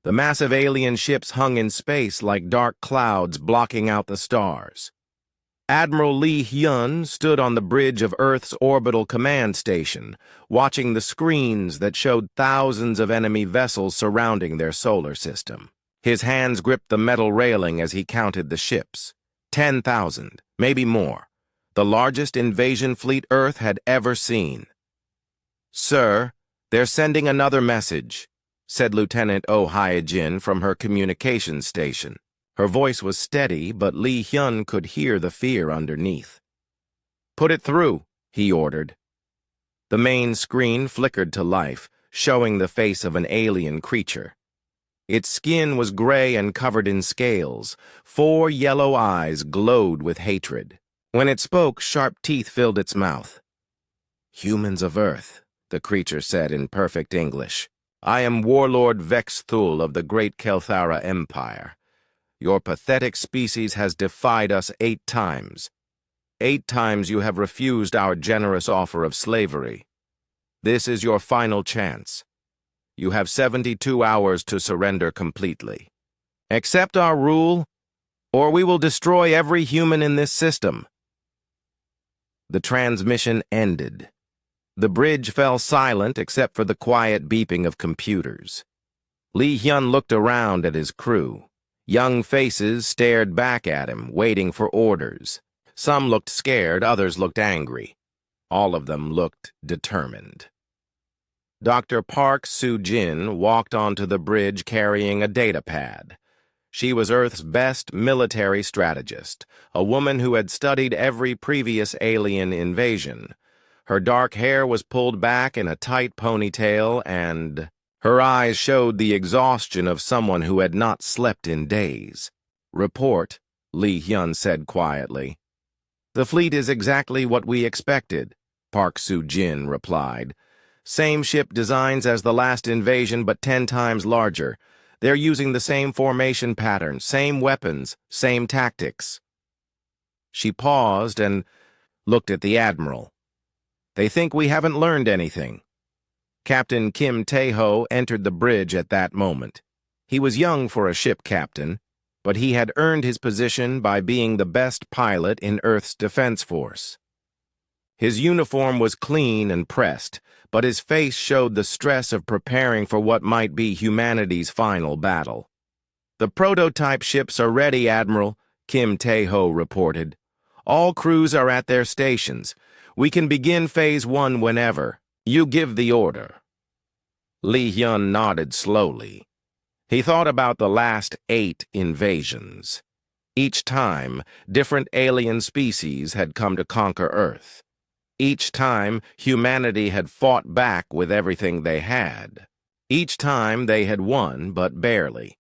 The massive alien ships hung in space like dark clouds blocking out the stars. Admiral Lee Hyun stood on the bridge of Earth's orbital command station, watching the screens that showed thousands of enemy vessels surrounding their solar system. His hands gripped the metal railing as he counted the ships. 10,000, maybe more. The largest invasion fleet Earth had ever seen. "Sir, they're sending another message," said Lieutenant Oh Hyejin from her communications station. Her voice was steady, but Lee Hyun could hear the fear underneath. "Put it through," he ordered. The main screen flickered to life, showing the face of an alien creature. Its skin was gray and covered in scales. 4 yellow eyes glowed with hatred. When it spoke, sharp teeth filled its mouth. "Humans of Earth," the creature said in perfect English. "I am Warlord Vexthul of the Great Kelthara Empire. Your pathetic species has defied us 8 times. 8 times you have refused our generous offer of slavery. This is your final chance. You have 72 hours to surrender completely. Accept our rule, or we will destroy every human in this system." The transmission ended. The bridge fell silent except for the quiet beeping of computers. Lee Hyun looked around at his crew. Young faces stared back at him, waiting for orders. Some looked scared, others looked angry. All of them looked determined. Dr. Park Soo-jin walked onto the bridge carrying a data pad. She was Earth's best military strategist, a woman who had studied every previous alien invasion. Her dark hair was pulled back in a tight ponytail, and her eyes showed the exhaustion of someone who had not slept in days. "Report," Lee Hyun said quietly. "The fleet is exactly what we expected," Park Soo-jin replied. "Same ship designs as the last invasion, but 10 times larger. They're using the same formation pattern, same weapons, same tactics." She paused and looked at the Admiral. "They think we haven't learned anything." Captain Kim Tae-ho entered the bridge at that moment. He was young for a ship captain, but he had earned his position by being the best pilot in Earth's Defense Force. His uniform was clean and pressed, but his face showed the stress of preparing for what might be humanity's final battle. "The prototype ships are ready, Admiral," Kim Tae-ho reported. "All crews are at their stations. We can begin Phase 1 whenever. You give the order." Lee Hyun nodded slowly. He thought about the last 8 invasions. Each time, different alien species had come to conquer Earth. Each time, humanity had fought back with everything they had. Each time, they had won, but barely.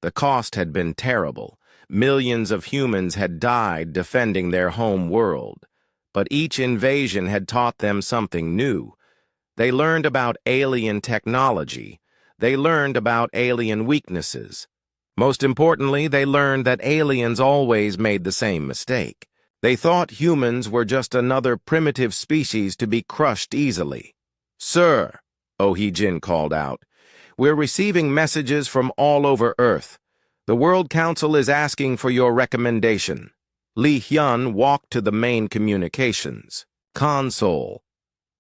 The cost had been terrible. Millions of humans had died defending their home world. But each invasion had taught them something new. They learned about alien technology. They learned about alien weaknesses. Most importantly, they learned that aliens always made the same mistake. They thought humans were just another primitive species to be crushed easily. "Sir," Oh Hee-jin called out, "we're receiving messages from all over Earth. The World Council is asking for your recommendation." Lee Hyun walked to the main communications console.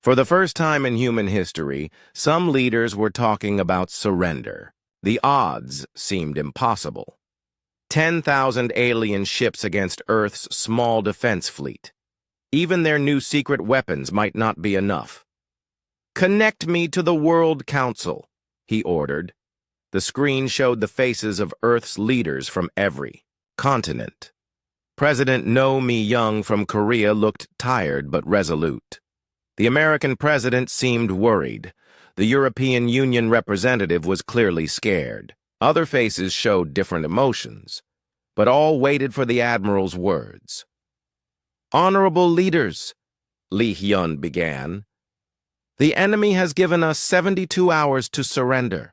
For the first time in human history, some leaders were talking about surrender. The odds seemed impossible. 10,000 alien ships against Earth's small defense fleet. Even their new secret weapons might not be enough. "Connect me to the World Council," he ordered. The screen showed the faces of Earth's leaders from every continent. President No Mi-young from Korea looked tired but resolute. The American president seemed worried. The European Union representative was clearly scared. Other faces showed different emotions, but all waited for the Admiral's words. "Honorable leaders," Lee Hyun began, "the enemy has given us 72 hours to surrender.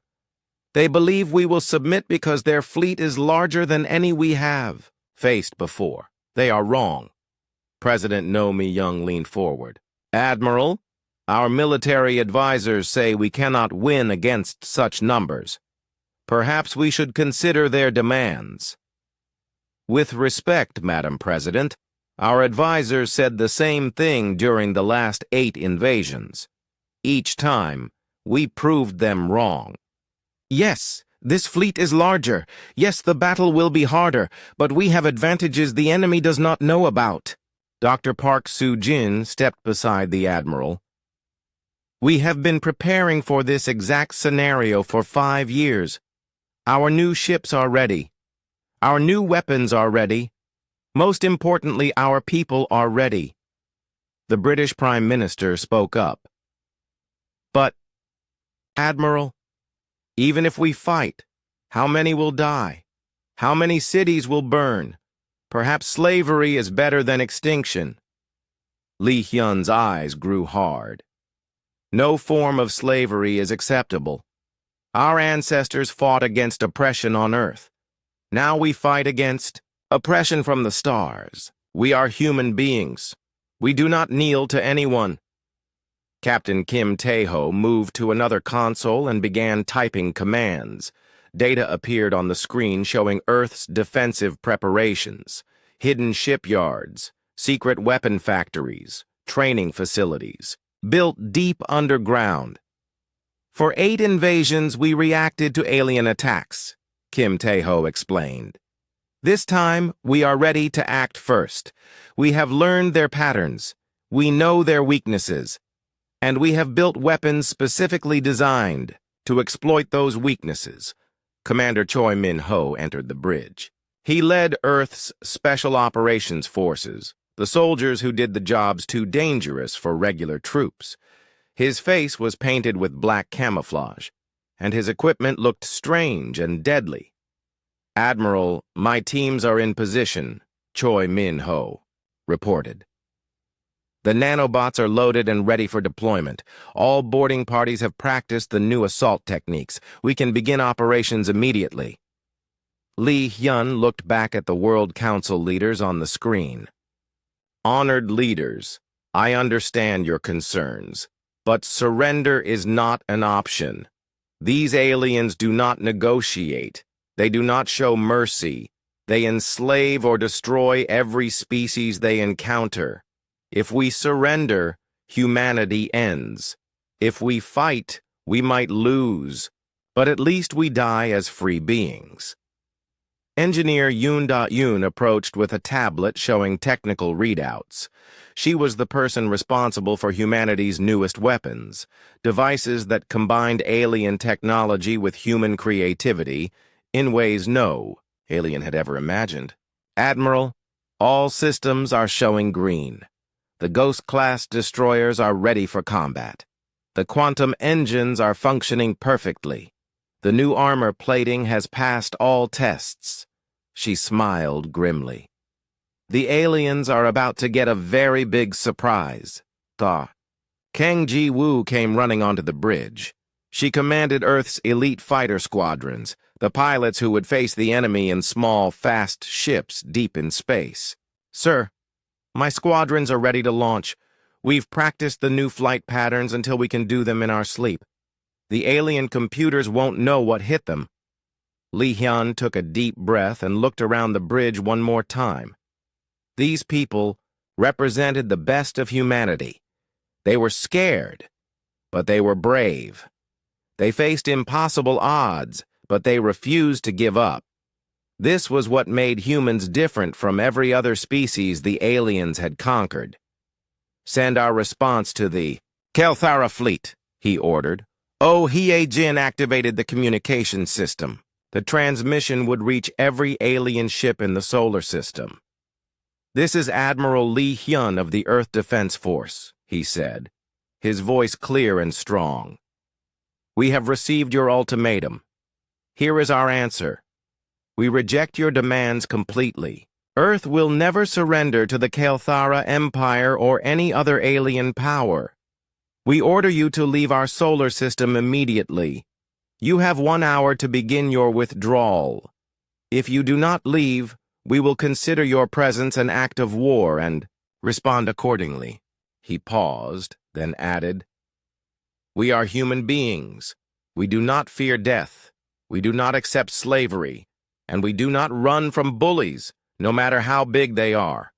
They believe we will submit because their fleet is larger than any we have faced before. They are wrong." President No Mi-young leaned forward. "Admiral, our military advisors say we cannot win against such numbers." Perhaps we should consider their demands. With respect, Madam President, our advisors said the same thing during the last 8 invasions. Each time, we proved them wrong. Yes, this fleet is larger. Yes, the battle will be harder, but we have advantages the enemy does not know about. Dr. Park Soo-jin stepped beside the Admiral. We have been preparing for this exact scenario for 5 years. Our new ships are ready. Our new weapons are ready. Most importantly, our people are ready. The British Prime Minister spoke up. But, Admiral, even if we fight, how many will die? How many cities will burn? Perhaps slavery is better than extinction. Lee Hyun's eyes grew hard. No form of slavery is acceptable. Our ancestors fought against oppression on Earth. Now we fight against oppression from the stars. We are human beings. We do not kneel to anyone. Captain Kim Tae-ho moved to another console and began typing commands. Data appeared on the screen showing Earth's defensive preparations, hidden shipyards, secret weapon factories, training facilities, built deep underground. For 8 invasions, we reacted to alien attacks, Kim Tae-ho explained. This time, we are ready to act first. We have learned their patterns. We know their weaknesses. And we have built weapons specifically designed to exploit those weaknesses. Commander Choi Min-ho entered the bridge. He led Earth's Special Operations Forces, the soldiers who did the jobs too dangerous for regular troops. His face was painted with black camouflage, and his equipment looked strange and deadly. Admiral, my teams are in position, Choi Min-ho reported. The nanobots are loaded and ready for deployment. All boarding parties have practiced the new assault techniques. We can begin operations immediately. Lee Hyun looked back at the World Council leaders on the screen. Honored leaders, I understand your concerns, but surrender is not an option. These aliens do not negotiate. They do not show mercy. They enslave or destroy every species they encounter. If we surrender, humanity ends. If we fight, we might lose, but at least we die as free beings. Engineer Yoon Da-yoon approached with a tablet showing technical readouts. She was the person responsible for humanity's newest weapons, devices that combined alien technology with human creativity in ways no alien had ever imagined. Admiral, all systems are showing green. The Ghost-class destroyers are ready for combat. The quantum engines are functioning perfectly. The new armor plating has passed all tests. She smiled grimly. The aliens are about to get a very big surprise. Kang Ji-woo came running onto the bridge. She commanded Earth's elite fighter squadrons, the pilots who would face the enemy in small, fast ships deep in space. Sir, my squadrons are ready to launch. We've practiced the new flight patterns until we can do them in our sleep. The alien computers won't know what hit them. Lee Hyun took a deep breath and looked around the bridge one more time. These people represented the best of humanity. They were scared, but they were brave. They faced impossible odds, but they refused to give up. This was what made humans different from every other species the aliens had conquered. Send our response to the Kelthara fleet, he ordered. Oh, Hye-jin activated the communication system. The transmission would reach every alien ship in the solar system. This is Admiral Lee Hyun of the Earth Defense Force, he said, his voice clear and strong. We have received your ultimatum. Here is our answer. We reject your demands completely. Earth will never surrender to the Kelthara Empire or any other alien power. We order you to leave our solar system immediately. You have 1 hour to begin your withdrawal. If you do not leave, we will consider your presence an act of war and respond accordingly. He paused, then added, We are human beings. We do not fear death. We do not accept slavery, and we do not run from bullies, no matter how big they are.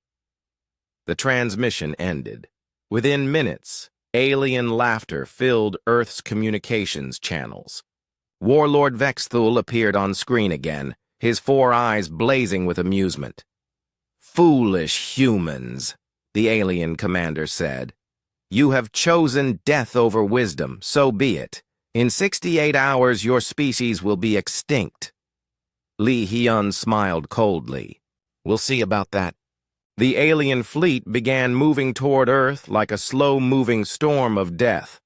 The transmission ended. Within minutes, alien laughter filled Earth's communications channels. Warlord Vexthul appeared on screen again, his 4 eyes blazing with amusement. "Foolish humans," the alien commander said. "You have chosen death over wisdom, so be it. In 68 hours, your species will be extinct." Li Hyun smiled coldly. "We'll see about that." The alien fleet began moving toward Earth like a slow-moving storm of death.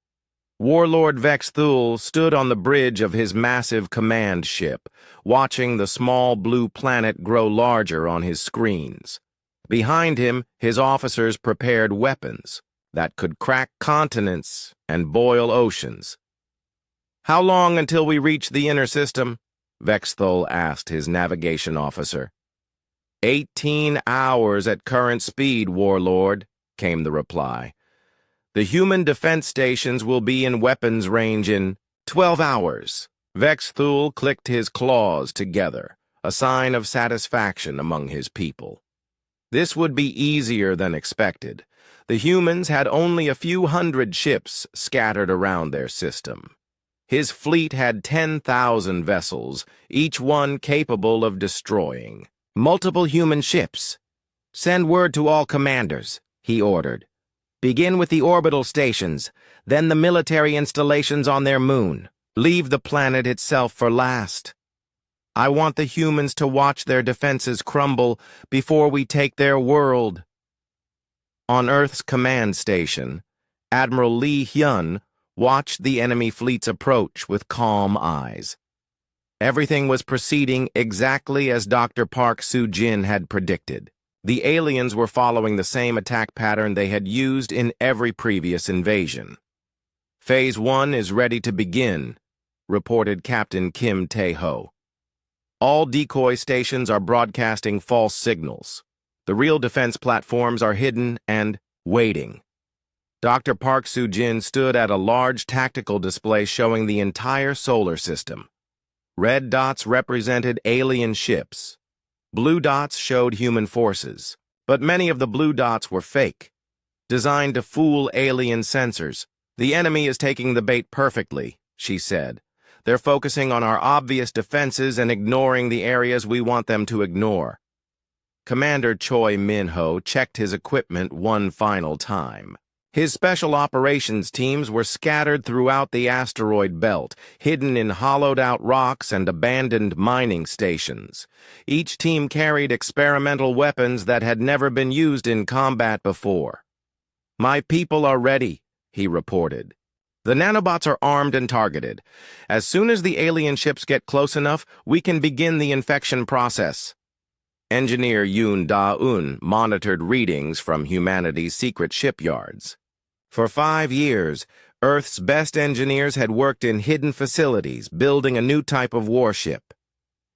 Warlord Vexthul stood on the bridge of his massive command ship, watching the small blue planet grow larger on his screens. Behind him, his officers prepared weapons that could crack continents and boil oceans. "How long until we reach the inner system?" Vexthul asked his navigation officer. 18 hours at current speed, Warlord," came the reply. "The human defense stations will be in weapons range in 12 hours. Vexthul clicked his claws together, a sign of satisfaction among his people. This would be easier than expected. The humans had only a few hundred ships scattered around their system. His fleet had 10,000 vessels, each one capable of destroying multiple human ships. "Send word to all commanders," he ordered. "Begin with the orbital stations, then the military installations on their moon. Leave the planet itself for last. I want the humans to watch their defenses crumble before we take their world." On Earth's command station, Admiral Li Hyun watched the enemy fleet's approach with calm eyes. Everything was proceeding exactly as Dr. Park Soo-jin had predicted. The aliens were following the same attack pattern they had used in every previous invasion. "Phase 1 is ready to begin," reported Captain Kim Tae-ho. "All decoy stations are broadcasting false signals. The real defense platforms are hidden and waiting." Dr. Park Soo-jin stood at a large tactical display showing the entire solar system. Red dots represented alien ships. Blue dots showed human forces, but many of the blue dots were fake, designed to fool alien sensors. "The enemy is taking the bait perfectly," she said. "They're focusing on our obvious defenses and ignoring the areas we want them to ignore." Commander Choi Min-ho checked his equipment one final time. His special operations teams were scattered throughout the asteroid belt, hidden in hollowed-out rocks and abandoned mining stations. Each team carried experimental weapons that had never been used in combat before. "My people are ready," he reported. "The nanobots are armed and targeted. As soon as the alien ships get close enough, we can begin the infection process." Engineer Yoon Da-eun monitored readings from humanity's secret shipyards. For 5 years, Earth's best engineers had worked in hidden facilities, building a new type of warship.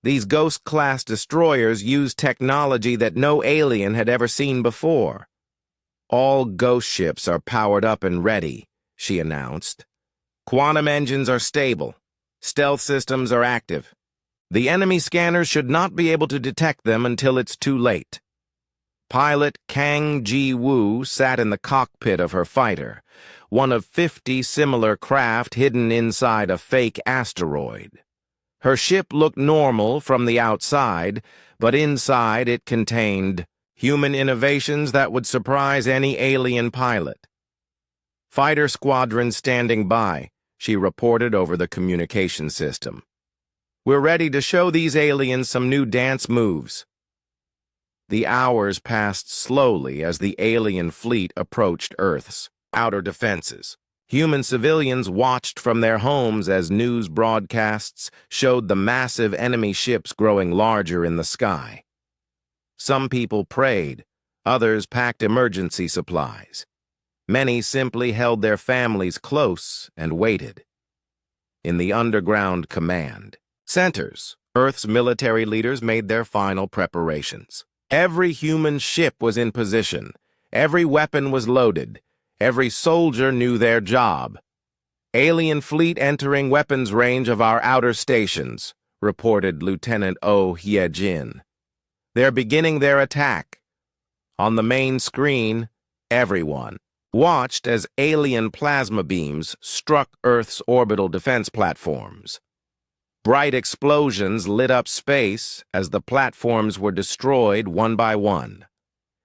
These Ghost-class destroyers used technology that no alien had ever seen before. "All Ghost ships are powered up and ready," she announced. "Quantum engines are stable. Stealth systems are active. The enemy scanners should not be able to detect them until it's too late." Pilot Kang Ji-woo sat in the cockpit of her fighter, one of 50 similar craft hidden inside a fake asteroid. Her ship looked normal from the outside, but inside it contained human innovations that would surprise any alien pilot. "Fighter squadron standing by," she reported over the communication system. "We're ready to show these aliens some new dance moves." The hours passed slowly as the alien fleet approached Earth's outer defenses. Human civilians watched from their homes as news broadcasts showed the massive enemy ships growing larger in the sky. Some people prayed, others packed emergency supplies. Many simply held their families close and waited. In the underground command centers, Earth's military leaders made their final preparations. Every human ship was in position. Every weapon was loaded. Every soldier knew their job. "Alien fleet entering weapons range of our outer stations. reported Lieutenant Oh Ye-jin. "They're beginning their attack." On the main screen, everyone watched as alien plasma beams struck Earth's orbital defense platforms. Bright explosions lit up space as the platforms were destroyed one by one.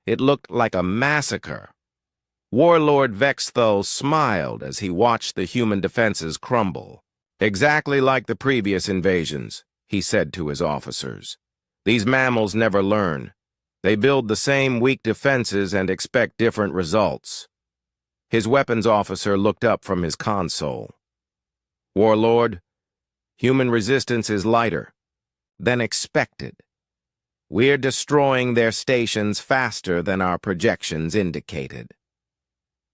It looked like a massacre. Warlord Vexthul smiled as he watched the human defenses crumble. "Exactly like the previous invasions," he said to his officers. "These mammals never learn. They build the same weak defenses and expect different results." His weapons officer looked up from his console. "Warlord, human resistance is lighter than expected. We're destroying their stations faster than our projections indicated."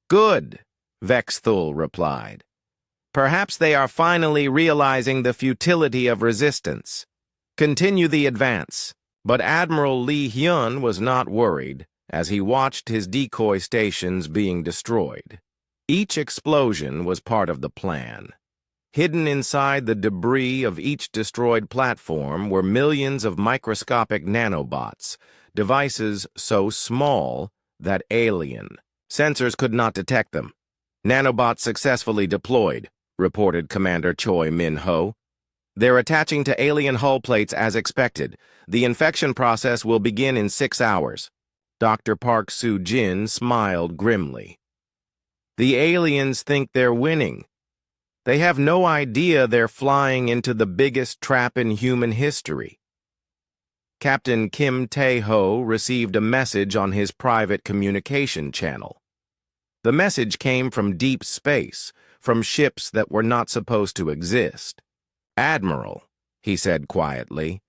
"Good," Vexthul replied. "Perhaps they are finally realizing the futility of resistance. Continue the advance." But Admiral Lee Hyun was not worried as he watched his decoy stations being destroyed. Each explosion was part of the plan. Hidden inside the debris of each destroyed platform were millions of microscopic nanobots, devices so small that alien sensors could not detect them. "Nanobots successfully deployed," reported Commander Choi Min-ho. "They're attaching to alien hull plates as expected. The infection process will begin in 6 hours. Dr. Park Soo-jin smiled grimly. "The aliens think they're winning. They have no idea they're flying into the biggest trap in human history." Captain Kim Tae-ho received a message on his private communication channel. The message came from deep space, from ships that were not supposed to exist. "Admiral," he said quietly,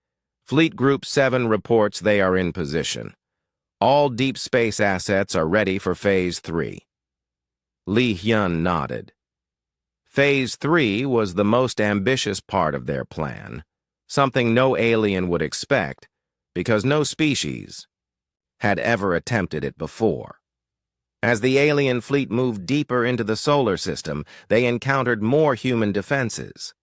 "Fleet Group 7 reports they are in position. All deep space assets are ready for Phase 3. Lee Hyun nodded. Phase 3 was the most ambitious part of their plan, something no alien would expect, because no species had ever attempted it before. As the alien fleet moved deeper into the solar system, they encountered more human defenses.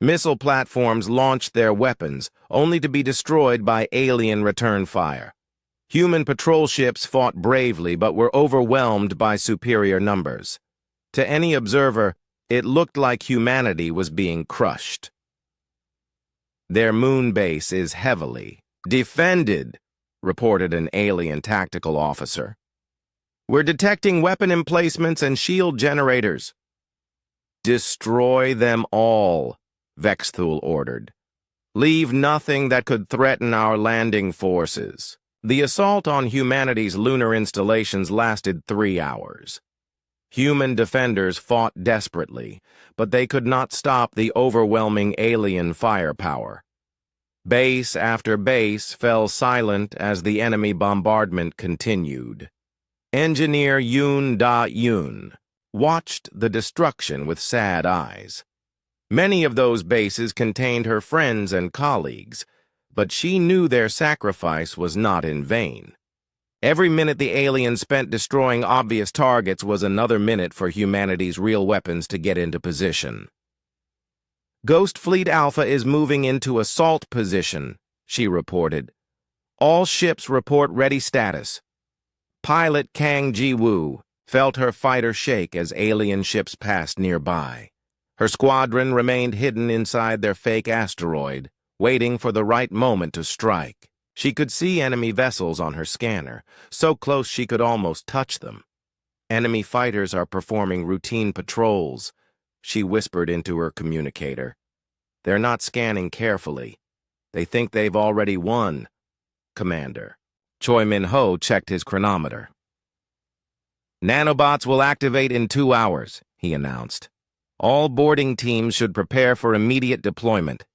Missile platforms launched their weapons, only to be destroyed by alien return fire. Human patrol ships fought bravely but were overwhelmed by superior numbers. To any observer, it looked like humanity was being crushed. "Their moon base is heavily defended," reported an alien tactical officer. "We're detecting weapon emplacements and shield generators." "Destroy them all," Vexthul ordered. "Leave nothing that could threaten our landing forces." The assault on humanity's lunar installations lasted 3 hours. Human defenders fought desperately, but they could not stop the overwhelming alien firepower. Base after base fell silent as the enemy bombardment continued. Engineer Yoon Da-yoon watched the destruction with sad eyes. Many of those bases contained her friends and colleagues, but she knew their sacrifice was not in vain. Every minute the aliens spent destroying obvious targets was another minute for humanity's real weapons to get into position. "Ghost Fleet Alpha is moving into assault position," she reported. "All ships report ready status." Pilot Kang Ji-woo felt her fighter shake as alien ships passed nearby. Her squadron remained hidden inside their fake asteroid, waiting for the right moment to strike. She could see enemy vessels on her scanner, so close she could almost touch them. "Enemy fighters are performing routine patrols," she whispered into her communicator. "They're not scanning carefully. They think they've already won, Commander." Choi Min-ho checked his chronometer. "Nanobots will activate in 2 hours," he announced. "All boarding teams should prepare for immediate deployment."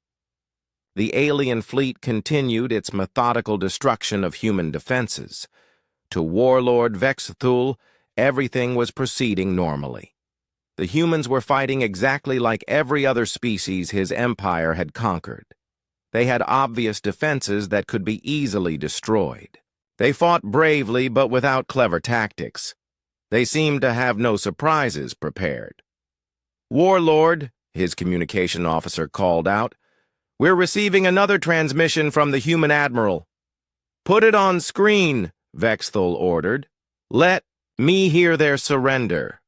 The alien fleet continued its methodical destruction of human defenses. To Warlord Vexthul, everything was proceeding normally. The humans were fighting exactly like every other species his empire had conquered. They had obvious defenses that could be easily destroyed. They fought bravely but without clever tactics. They seemed to have no surprises prepared. "Warlord," his communication officer called out, We're receiving another transmission from the human admiral. Put it on screen, Vexthul ordered. Let me hear their surrender.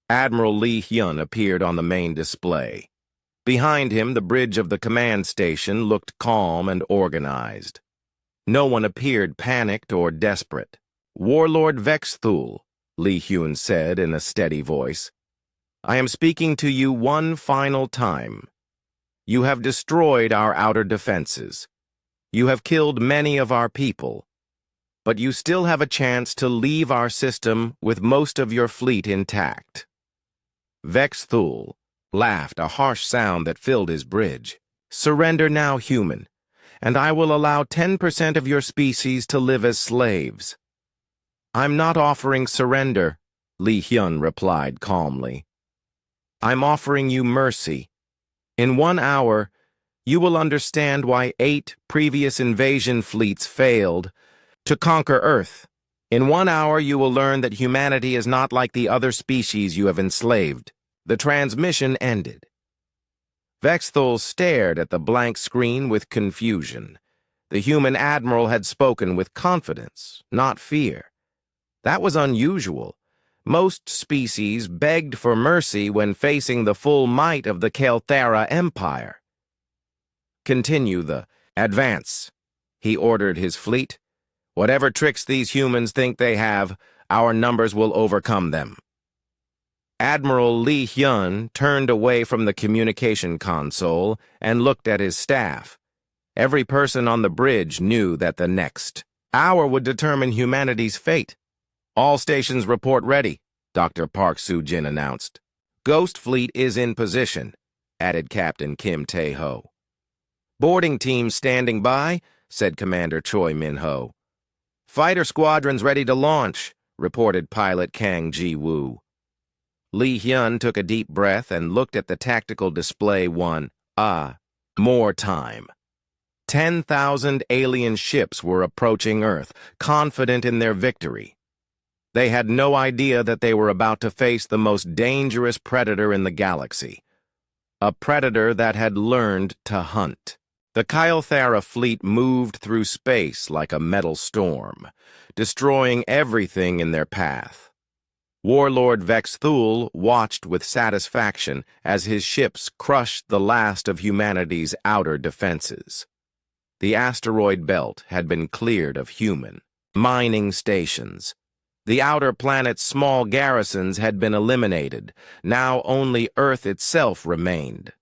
Admiral Lee Hyun appeared on the main display. Behind him, the bridge of the command station looked calm and organized. No one appeared panicked or desperate. Warlord Vexthul, Lee Hyun said in a steady voice, I am speaking to you one final time. You have destroyed our outer defenses. You have killed many of our people. But you still have a chance to leave our system with most of your fleet intact. Vexthul laughed, a harsh sound that filled his bridge. Surrender now, human, and I will allow 10% of your species to live as slaves. I'm not offering surrender, Lee Hyun replied calmly. I'm offering you mercy. In 1 hour, you will understand why 8 previous invasion fleets failed to conquer Earth. In 1 hour, you will learn that humanity is not like the other species you have enslaved. The transmission ended. Vexthul stared at the blank screen with confusion. The human admiral had spoken with confidence, not fear. That was unusual. Most species begged for mercy when facing the full might of the Kelthara Empire. Continue the advance, he ordered his fleet. Whatever tricks these humans think they have, our numbers will overcome them. Admiral Lee Hyun turned away from the communication console and looked at his staff. Every person on the bridge knew that the next hour would determine humanity's fate. All stations report ready, Dr. Park Soo-jin announced. Ghost Fleet is in position, added Captain Kim Tae-ho. Boarding teams standing by, said Commander Choi Min-ho. Fighter squadrons ready to launch, reported pilot Kang Ji-woo. Lee Hyun took a deep breath and looked at the tactical display more time. 10,000 alien ships were approaching Earth, confident in their victory. They had no idea that they were about to face the most dangerous predator in the galaxy. A predator that had learned to hunt. The Kelthara fleet moved through space like a metal storm, destroying everything in their path. Warlord Vexthul watched with satisfaction as his ships crushed the last of humanity's outer defenses. The asteroid belt had been cleared of human mining stations. The outer planet's small garrisons had been eliminated. Now only Earth itself remained.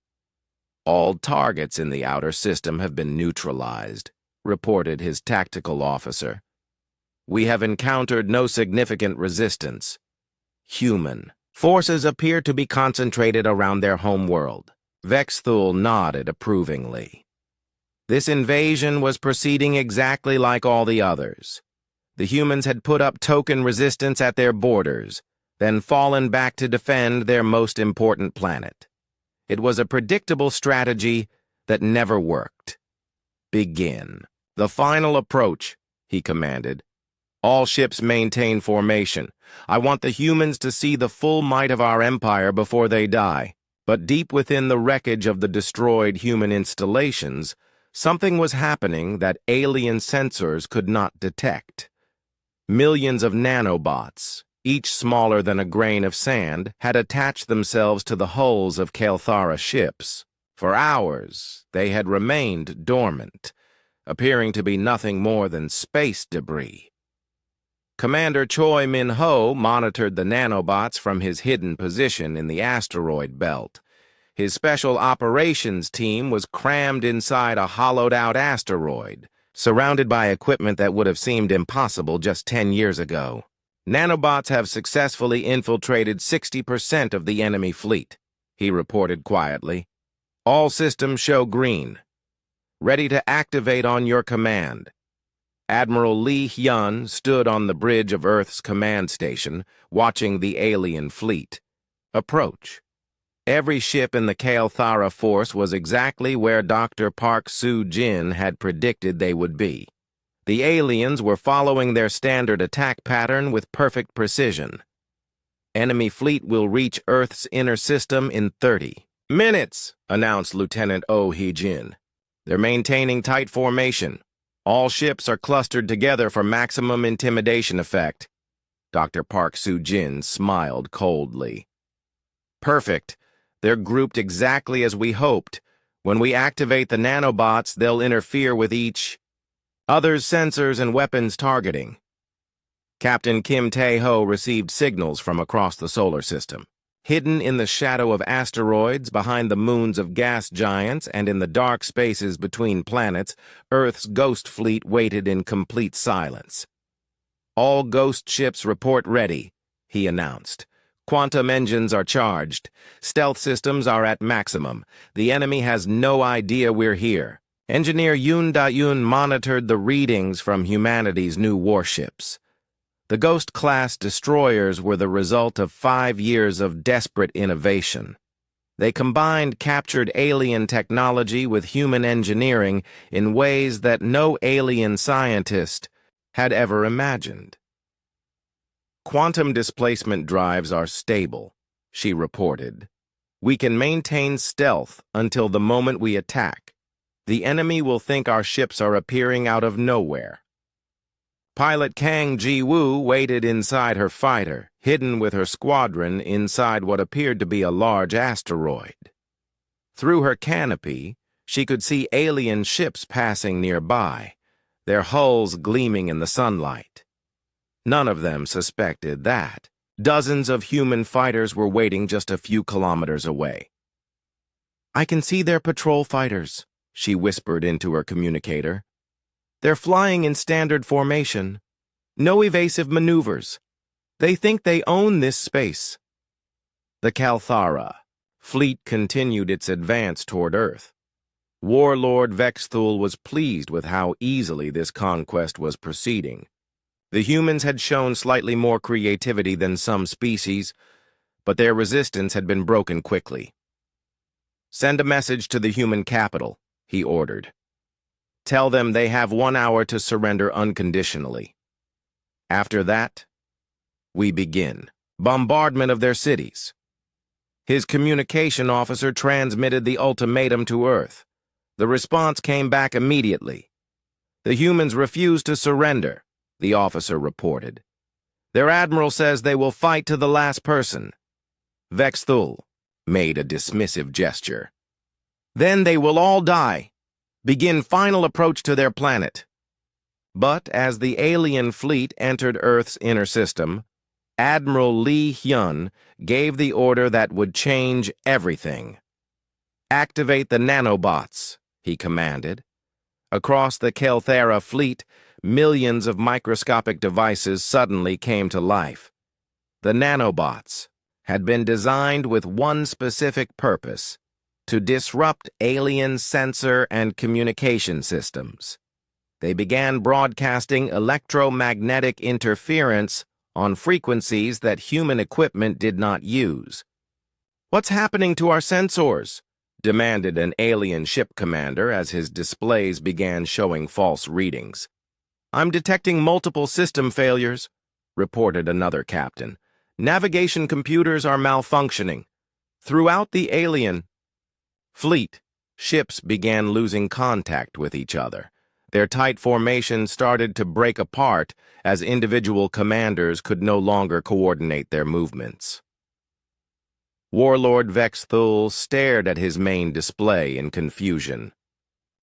All targets in the outer system have been neutralized, reported his tactical officer. We have encountered no significant resistance. Human forces appear to be concentrated around their home world. Vexthul nodded approvingly. This invasion was proceeding exactly like all the others. The humans had put up token resistance at their borders, then fallen back to defend their most important planet. It was a predictable strategy that never worked. Begin. The final approach, he commanded. All ships maintain formation. I want the humans to see the full might of our empire before they die. But deep within the wreckage of the destroyed human installations, something was happening that alien sensors could not detect. Millions of nanobots, each smaller than a grain of sand, had attached themselves to the hulls of Kelthara ships. For hours, they had remained dormant, appearing to be nothing more than space debris. Commander Choi Min-ho monitored the nanobots from his hidden position in the asteroid belt. His special operations team was crammed inside a hollowed-out asteroid, surrounded by equipment that would have seemed impossible just 10 years ago. Nanobots have successfully infiltrated 60% of the enemy fleet, he reported quietly. All systems show green. Ready to activate on your command. Admiral Lee Hyun stood on the bridge of Earth's command station, watching the alien fleet approach. Every ship in the Kelthara force was exactly where Dr. Park Soo-jin had predicted they would be. The aliens were following their standard attack pattern with perfect precision. Enemy fleet will reach Earth's inner system in 30, Minutes, announced Lieutenant Oh Hee-jin. They're maintaining tight formation. All ships are clustered together for maximum intimidation effect. Dr. Park Soo-jin smiled coldly. Perfect. They're grouped exactly as we hoped. When we activate the nanobots, they'll interfere with each other's sensors and weapons targeting. Captain Kim Tae-ho received signals from across the solar system. Hidden in the shadow of asteroids, behind the moons of gas giants, and in the dark spaces between planets, Earth's ghost fleet waited in complete silence. All ghost ships report ready, he announced. Quantum engines are charged. Stealth systems are at maximum. The enemy has no idea we're here. Engineer Yoon Da-yoon monitored the readings from humanity's new warships. The Ghost-class destroyers were the result of 5 years of desperate innovation. They combined captured alien technology with human engineering in ways that no alien scientist had ever imagined. Quantum displacement drives are stable, she reported. We can maintain stealth until the moment we attack. The enemy will think our ships are appearing out of nowhere. Pilot Kang Ji-woo waited inside her fighter, hidden with her squadron inside what appeared to be a large asteroid. Through her canopy, she could see alien ships passing nearby, their hulls gleaming in the sunlight. None of them suspected that dozens of human fighters were waiting just a few kilometers away. "I can see their patrol fighters," she whispered into her communicator. "They're flying in standard formation. No evasive maneuvers. They think they own this space." The Kalthara fleet continued its advance toward Earth. Warlord Vexthul was pleased with how easily this conquest was proceeding. The humans had shown slightly more creativity than some species, but their resistance had been broken quickly. "Send a message to the human capital," he ordered. "Tell them they have 1 hour to surrender unconditionally. After that, we begin bombardment of their cities." His communication officer transmitted the ultimatum to Earth. The response came back immediately. "The humans refuse to surrender," the officer reported. "Their admiral says they will fight to the last person." Vexthul made a dismissive gesture. "Then they will all die. Begin final approach to their planet." But as the alien fleet entered Earth's inner system, Admiral Lee Hyun gave the order that would change everything. "Activate the nanobots," he commanded. Across the Kelthera fleet, millions of microscopic devices suddenly came to life. The nanobots had been designed with one specific purpose: to disrupt alien sensor and communication systems. They began broadcasting electromagnetic interference on frequencies that human equipment did not use. "What's happening to our sensors?" demanded an alien ship commander as his displays began showing false readings. "I'm detecting multiple system failures," reported another captain. "Navigation computers are malfunctioning. Throughout the alien fleet, ships began losing contact with each other. Their tight formation started to break apart as individual commanders could no longer coordinate their movements. Warlord Vexthul stared at his main display in confusion.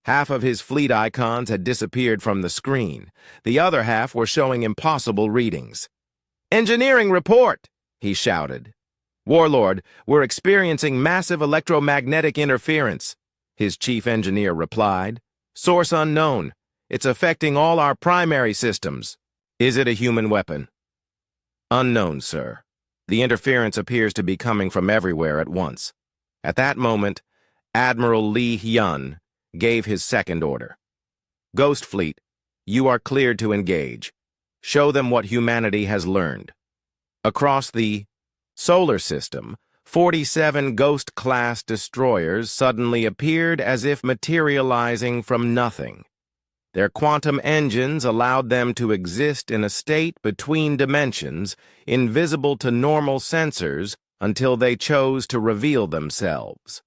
Half of his fleet icons had disappeared from the screen. The other half were showing impossible readings. "Engineering report!" he shouted. "Warlord, we're experiencing massive electromagnetic interference," his chief engineer replied. "Source unknown. It's affecting all our primary systems." "Is it a human weapon?" "Unknown, sir. The interference appears to be coming from everywhere at once." At that moment, Admiral Lee Hyun gave his second order. "Ghost Fleet, you are cleared to engage. Show them what humanity has learned." Across the solar system, 47 Ghost-class destroyers suddenly appeared as if materializing from nothing. Their quantum engines allowed them to exist in a state between dimensions, invisible to normal sensors, until they chose to reveal themselves.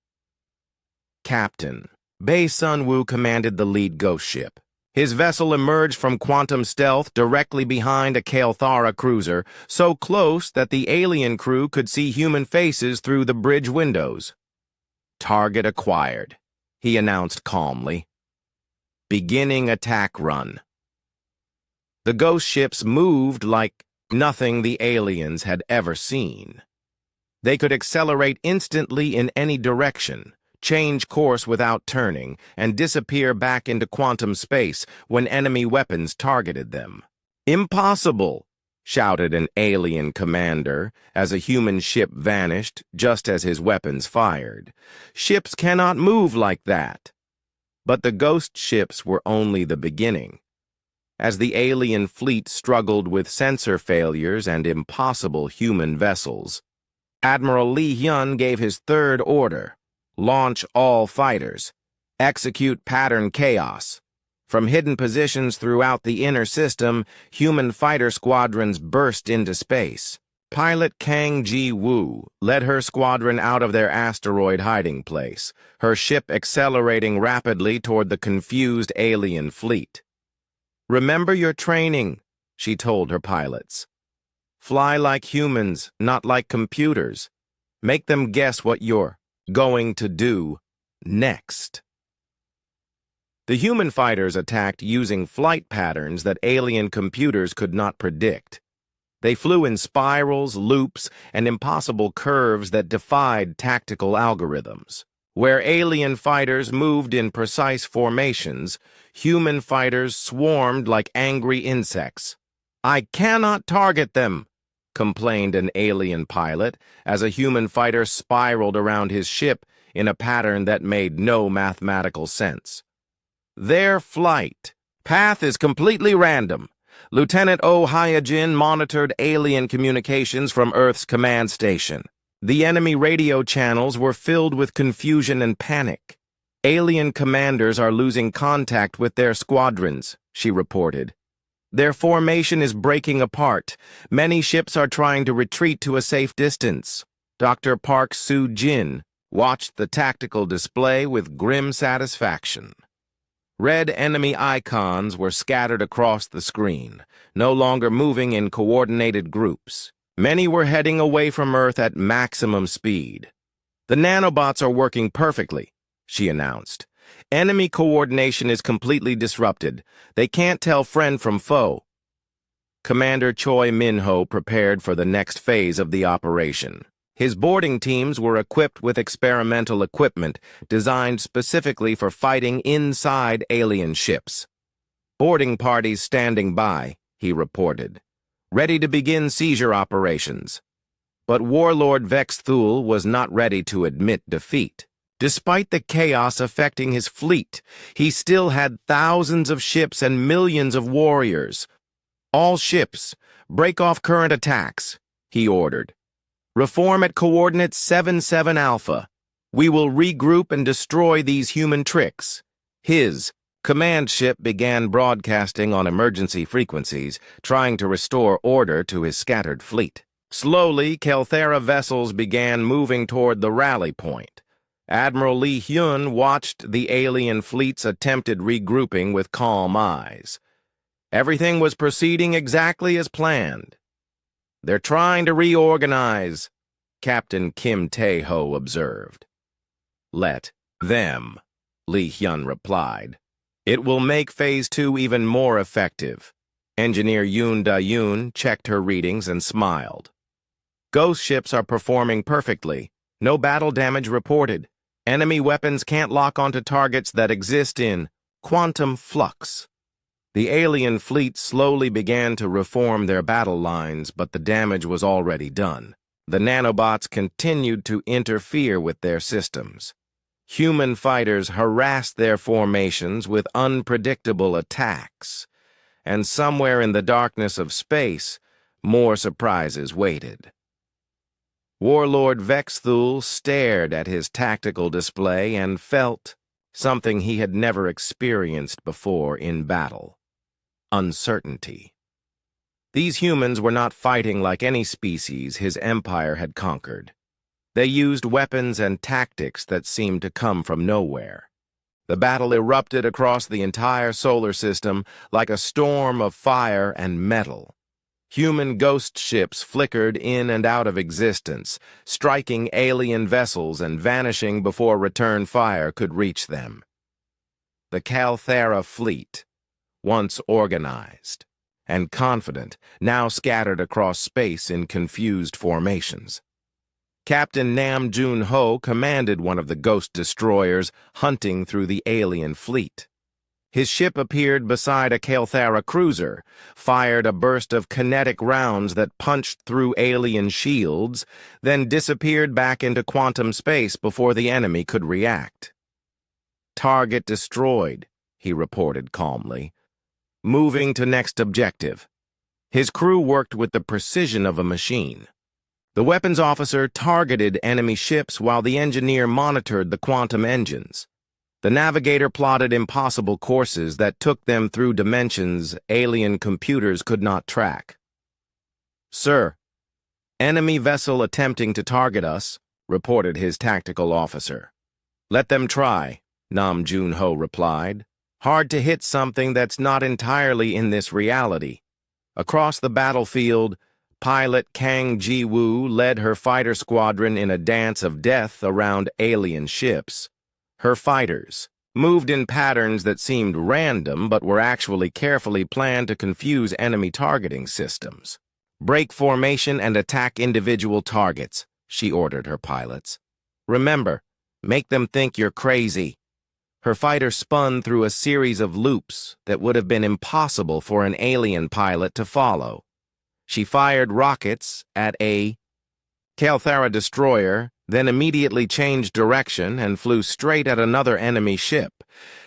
Captain. Bei Sun-woo commanded the lead ghost ship. His vessel emerged from quantum stealth directly behind a Kael'thara cruiser, so close that the alien crew could see human faces through the bridge windows. "Target acquired," he announced calmly. "Beginning attack run." The ghost ships moved like nothing the aliens had ever seen. They could accelerate instantly in any direction, change course without turning, and disappear back into quantum space when enemy weapons targeted them. "Impossible!" shouted an alien commander as a human ship vanished just as his weapons fired. "Ships cannot move like that." But the ghost ships were only the beginning. As the alien fleet struggled with sensor failures and impossible human vessels, Admiral Lee Hyun gave his third order: launch all fighters, execute pattern chaos. From hidden positions throughout the inner system, human fighter squadrons burst into space. Pilot Kang Ji-woo led her squadron out of their asteroid hiding place, her ship accelerating rapidly toward the confused alien fleet. "Remember your training," she told her pilots. "Fly like humans, not like computers. Make them guess what you're going to do next." The human fighters attacked using flight patterns that alien computers could not predict. They flew in spirals, loops, and impossible curves that defied tactical algorithms. Where alien fighters moved in precise formations, human fighters swarmed like angry insects. "I cannot target them," complained an alien pilot as a human fighter spiraled around his ship in a pattern that made no mathematical sense. "Their flight path is completely random." Lieutenant Oh Hyojin monitored alien communications from Earth's command station. The enemy radio channels were filled with confusion and panic. "Alien commanders are losing contact with their squadrons," she reported. "Their formation is breaking apart. Many ships are trying to retreat to a safe distance." Dr. Park Soo-jin watched the tactical display with grim satisfaction. Red enemy icons were scattered across the screen, no longer moving in coordinated groups. Many were heading away from Earth at maximum speed. "The nanobots are working perfectly," she announced. "Enemy coordination is completely disrupted. They can't tell friend from foe." Commander Choi Min-ho prepared for the next phase of the operation. His boarding teams were equipped with experimental equipment designed specifically for fighting inside alien ships. "Boarding parties standing by," he reported, "ready to begin seizure operations." But Warlord Vex Thule was not ready to admit defeat. Despite the chaos affecting his fleet, he still had thousands of ships and millions of warriors. "All ships, break off current attacks," he ordered. "Reform at coordinate 77 Alpha. We will regroup and destroy these human tricks." His command ship began broadcasting on emergency frequencies, trying to restore order to his scattered fleet. Slowly, Kael'thara vessels began moving toward the rally point. Admiral Lee Hyun watched the alien fleet's attempted regrouping with calm eyes. Everything was proceeding exactly as planned. "They're trying to reorganize," Captain Kim Tae-ho observed. "Let them," Lee Hyun replied. "It will make Phase 2 even more effective." Engineer Yoon Da-yoon checked her readings and smiled. "Ghost ships are performing perfectly. No battle damage reported. Enemy weapons can't lock onto targets that exist in quantum flux." The alien fleet slowly began to reform their battle lines, but the damage was already done. The nanobots continued to interfere with their systems. Human fighters harassed their formations with unpredictable attacks. And somewhere in the darkness of space, more surprises waited. Warlord Vex Thule stared at his tactical display and felt something he had never experienced before in battle: uncertainty. These humans were not fighting like any species his empire had conquered. They used weapons and tactics that seemed to come from nowhere. The battle erupted across the entire solar system like a storm of fire and metal. Human ghost ships flickered in and out of existence, striking alien vessels and vanishing before return fire could reach them. The Calthera fleet, once organized and confident, now scattered across space in confused formations. Captain Nam Jun-ho commanded one of the ghost destroyers hunting through the alien fleet. His ship appeared beside a Calthera cruiser, fired a burst of kinetic rounds that punched through alien shields, then disappeared back into quantum space before the enemy could react. "Target destroyed," he reported calmly. "Moving to next objective." His crew worked with the precision of a machine. The weapons officer targeted enemy ships while the engineer monitored the quantum engines. The navigator plotted impossible courses that took them through dimensions alien computers could not track. "Sir, enemy vessel attempting to target us," reported his tactical officer. "Let them try," Nam Jun-ho replied. "Hard to hit something that's not entirely in this reality." Across the battlefield, pilot Kang Ji-woo led her fighter squadron in a dance of death around alien ships. Her fighters moved in patterns that seemed random but were actually carefully planned to confuse enemy targeting systems. "Break formation and attack individual targets," she ordered her pilots. "Remember, make them think you're crazy." Her fighter spun through a series of loops that would have been impossible for an alien pilot to follow. She fired rockets at a Calthera destroyer, then immediately changed direction and flew straight at another enemy ship.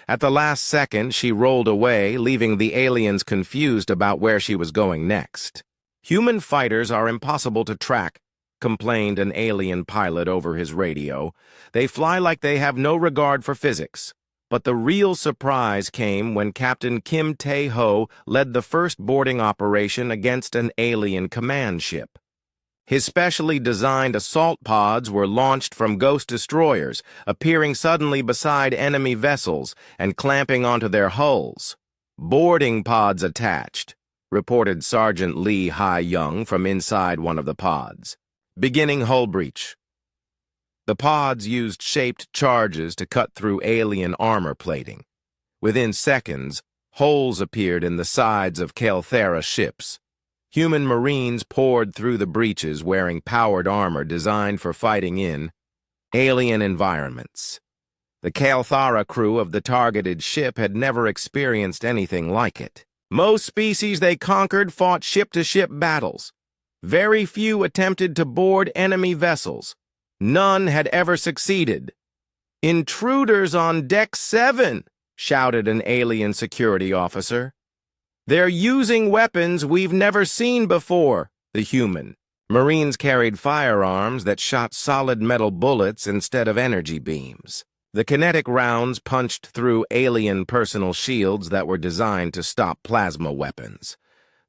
At the last second, she rolled away, leaving the aliens confused about where she was going next. "Human fighters are impossible to track," complained an alien pilot over his radio. "They fly like they have no regard for physics." But the real surprise came when Captain Kim Tae-ho led the first boarding operation against an alien command ship. His specially designed assault pods were launched from ghost destroyers, appearing suddenly beside enemy vessels and clamping onto their hulls. "Boarding pods attached," reported Sergeant Lee Ha-young from inside one of the pods. "Beginning hull breach." The pods used shaped charges to cut through alien armor plating. Within seconds, holes appeared in the sides of Calthera ships. Human Marines poured through the breaches wearing powered armor designed for fighting in alien environments. The Calthera crew of the targeted ship had never experienced anything like it. Most species they conquered fought ship-to-ship battles. Very few attempted to board enemy vessels. None had ever succeeded. "Intruders on Deck 7, shouted an alien security officer. "They're using weapons we've never seen before," the human. Marines carried firearms that shot solid metal bullets instead of energy beams. The kinetic rounds punched through alien personal shields that were designed to stop plasma weapons.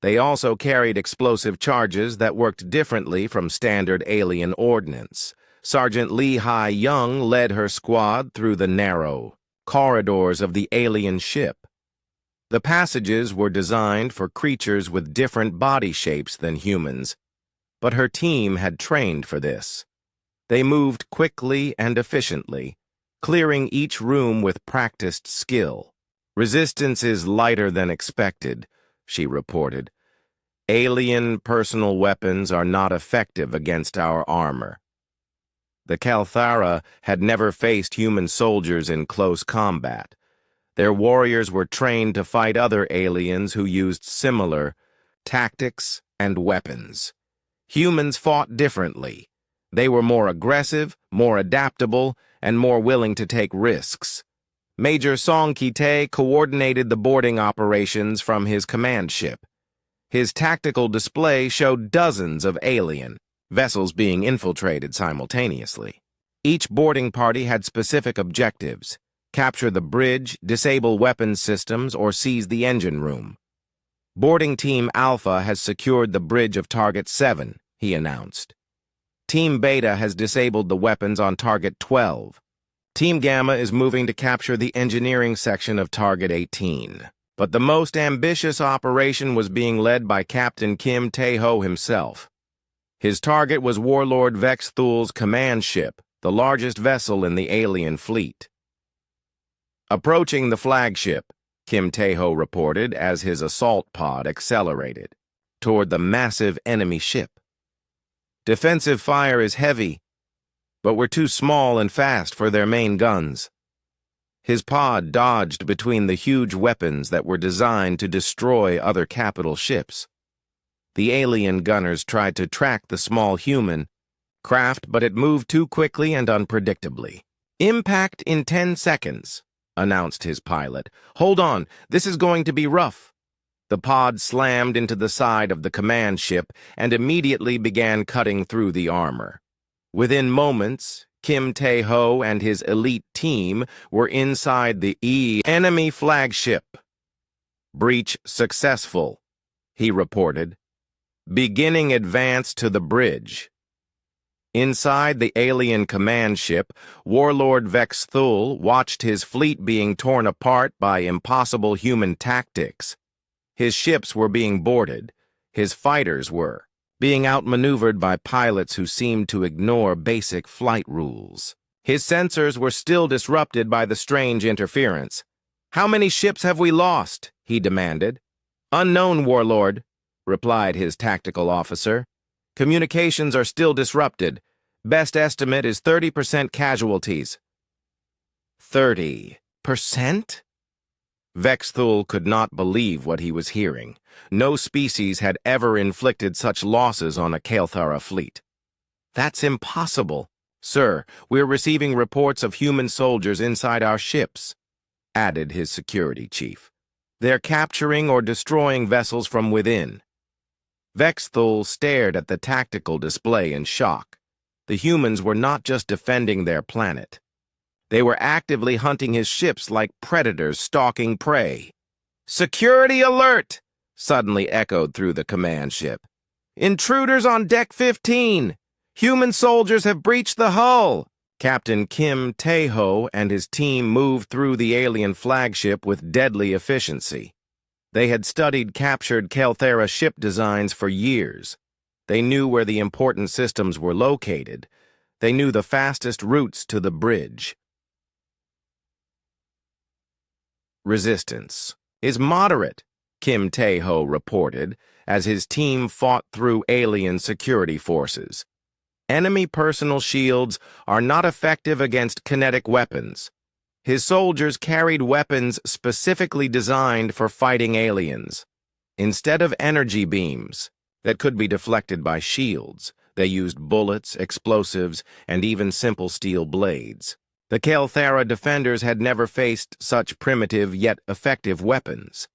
They also carried explosive charges that worked differently from standard alien ordnance. Sergeant Lee Ha-young led her squad through the narrow corridors of the alien ship. The passages were designed for creatures with different body shapes than humans, but her team had trained for this. They moved quickly and efficiently, clearing each room with practiced skill. "Resistance is lighter than expected," she reported. "Alien personal weapons are not effective against our armor." The Calthera had never faced human soldiers in close combat. Their warriors were trained to fight other aliens who used similar tactics and weapons. Humans fought differently. They were more aggressive, more adaptable, and more willing to take risks. Major Song Ki-tae coordinated the boarding operations from his command ship. His tactical display showed dozens of alien vessels being infiltrated simultaneously. Each boarding party had specific objectives: capture the bridge, disable weapons systems, or seize the engine room. "Boarding Team Alpha has secured the bridge of Target 7, he announced. Team Beta has disabled the weapons on Target 12. Team Gamma is moving to capture the engineering section of Target 18. But the most ambitious operation was being led by Captain Kim Tae-ho himself. His target was Warlord Vex Thul's command ship, the largest vessel in the alien fleet. Approaching the flagship, Kim Tae-ho reported as his assault pod accelerated toward the massive enemy ship. Defensive fire is heavy, but we're too small and fast for their main guns. His pod dodged between the huge weapons that were designed to destroy other capital ships. The alien gunners tried to track the small human craft, but it moved too quickly and unpredictably. "Impact in 10 seconds, announced his pilot. "Hold on, this is going to be rough." The pod slammed into the side of the command ship and immediately began cutting through the armor. Within moments, Kim Tae-ho and his elite team were inside the enemy flagship. "Breach successful," he reported. "Beginning advance to the bridge." Inside the alien command ship, Warlord Vex Thul watched his fleet being torn apart by impossible human tactics. His ships were being boarded. His fighters were being outmaneuvered by pilots who seemed to ignore basic flight rules. His sensors were still disrupted by the strange interference. "How many ships have we lost?" he demanded. "Unknown, Warlord," replied his tactical officer. "Communications are still disrupted. Best estimate is 30% casualties." 30%? Vex Thul could not believe what he was hearing. No species had ever inflicted such losses on a Kael'thara fleet. "That's impossible. Sir, we're receiving reports of human soldiers inside our ships," added his security chief. "They're capturing or destroying vessels from within." Vex Thul stared at the tactical display in shock. The humans were not just defending their planet. They were actively hunting his ships like predators stalking prey. "Security alert!" suddenly echoed through the command ship. "Intruders on Deck 15! Human soldiers have breached the hull!" Captain Kim Tae-ho and his team moved through the alien flagship with deadly efficiency. They had studied captured Kael'thara ship designs for years. They knew where the important systems were located. They knew the fastest routes to the bridge. "Resistance is moderate," Kim Tae-ho reported, as his team fought through alien security forces. "Enemy personal shields are not effective against kinetic weapons." His soldiers carried weapons specifically designed for fighting aliens. Instead of energy beams that could be deflected by shields, they used bullets, explosives, and even simple steel blades. The Kael'thara defenders had never faced such primitive yet effective weapons.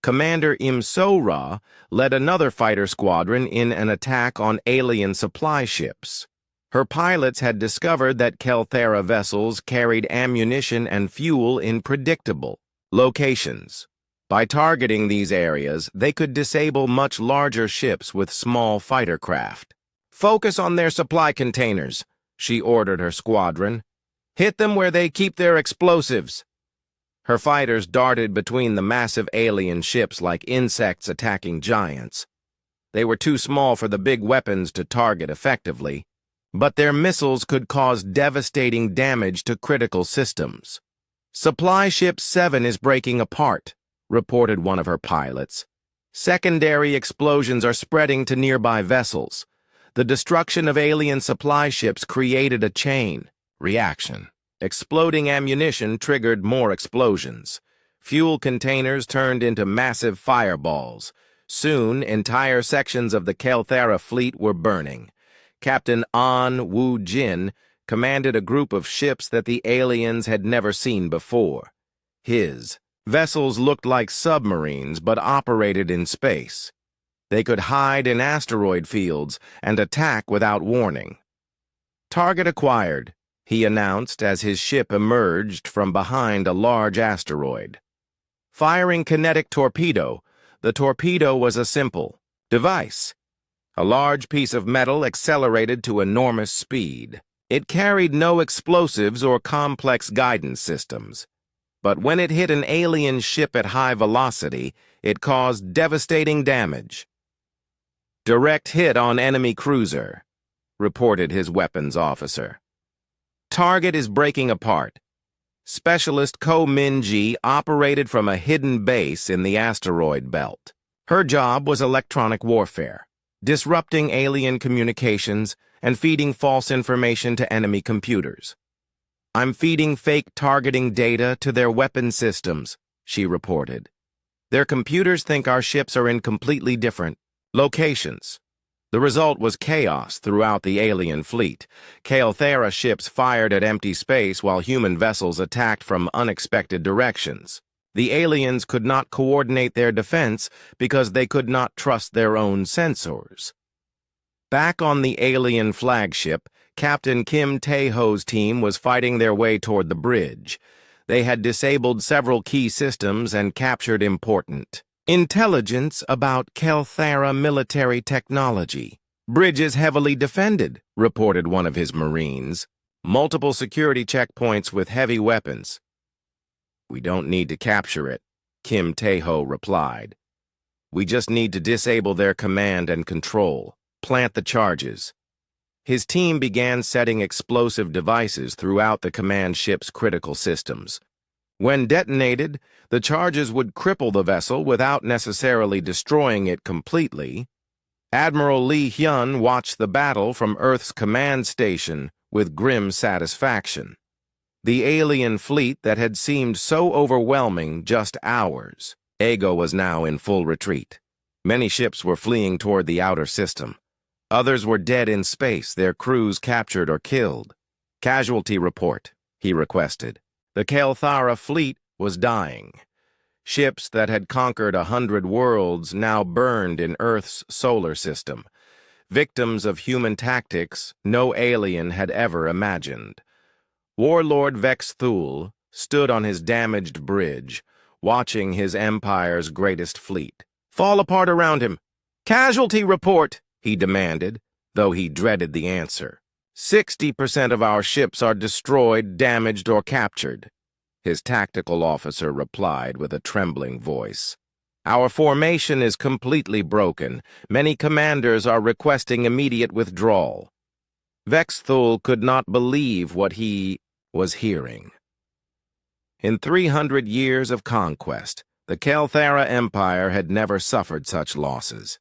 Commander Im So-ra led another fighter squadron in an attack on alien supply ships. Her pilots had discovered that Kael'thara vessels carried ammunition and fuel in predictable locations. By targeting these areas, they could disable much larger ships with small fighter craft. "Focus on their supply containers," she ordered her squadron. "Hit them where they keep their explosives." Her fighters darted between the massive alien ships like insects attacking giants. They were too small for the big weapons to target effectively, but their missiles could cause devastating damage to critical systems. "Supply Ship 7 is breaking apart," reported one of her pilots. "Secondary explosions are spreading to nearby vessels. The destruction of alien supply ships created a chain reaction. Exploding ammunition triggered more explosions. Fuel containers turned into massive fireballs. Soon, entire sections of the Kael'thara fleet were burning. Captain An Woo-jin commanded a group of ships that the aliens had never seen before. His vessels looked like submarines but operated in space. They could hide in asteroid fields and attack without warning. "Target acquired," he announced as his ship emerged from behind a large asteroid. Firing kinetic torpedo, the torpedo was a simple device. A large piece of metal accelerated to enormous speed. It carried no explosives or complex guidance systems. But when it hit an alien ship at high velocity, it caused devastating damage. "Direct hit on enemy cruiser," reported his weapons officer. "Target is breaking apart. Specialist Ko Min-ji operated from a hidden base in the asteroid belt. Her job was electronic warfare, disrupting alien communications and feeding false information to enemy computers. I'm feeding fake targeting data to their weapon systems," she reported. "Their computers think our ships are in completely different locations." The result was chaos throughout the alien fleet. Kael'thera ships fired at empty space while human vessels attacked from unexpected directions. The aliens could not coordinate their defense because they could not trust their own sensors. Back on the alien flagship, Captain Kim Tae-ho's team was fighting their way toward the bridge. They had disabled several key systems and captured important intelligence about Kael'thera military technology. "Bridge is heavily defended," reported one of his Marines. "Multiple security checkpoints with heavy weapons." "We don't need to capture it," Kim Tae-ho replied. "We just need to disable their command and control, plant the charges." His team began setting explosive devices throughout the command ship's critical systems. When detonated, the charges would cripple the vessel without necessarily destroying it completely. Admiral Lee Hyun watched the battle from Earth's command station with grim satisfaction. The alien fleet that had seemed so overwhelming just hours ago was now in full retreat. Many ships were fleeing toward the outer system. Others were dead in space, their crews captured or killed. "Casualty report," he requested. The Kael'thera fleet was dying. Ships that had conquered 100 worlds now burned in Earth's solar system, victims of human tactics no alien had ever imagined. Warlord Vex Thul stood on his damaged bridge, watching his empire's greatest fleet fall apart around him. "Casualty report," he demanded, though he dreaded the answer. 60% of our ships are destroyed, damaged, or captured," his tactical officer replied with a trembling voice. "Our formation is completely broken. Many commanders are requesting immediate withdrawal." Vex Thul could not believe what he was hearing. In 300 years of conquest, the Kael'thera Empire had never suffered such losses.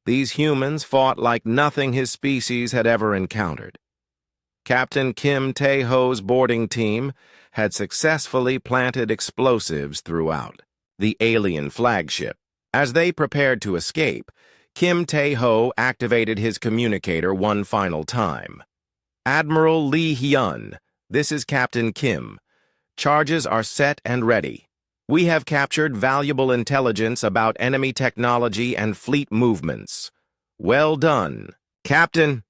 These humans fought like nothing his species had ever encountered. Captain Kim Tae-ho's boarding team had successfully planted explosives throughout the alien flagship. As they prepared to escape, Kim Tae-ho activated his communicator one final time. "Admiral Lee Hyun, this is Captain Kim. Charges are set and ready. We have captured valuable intelligence about enemy technology and fleet movements. Well done." "Captain,"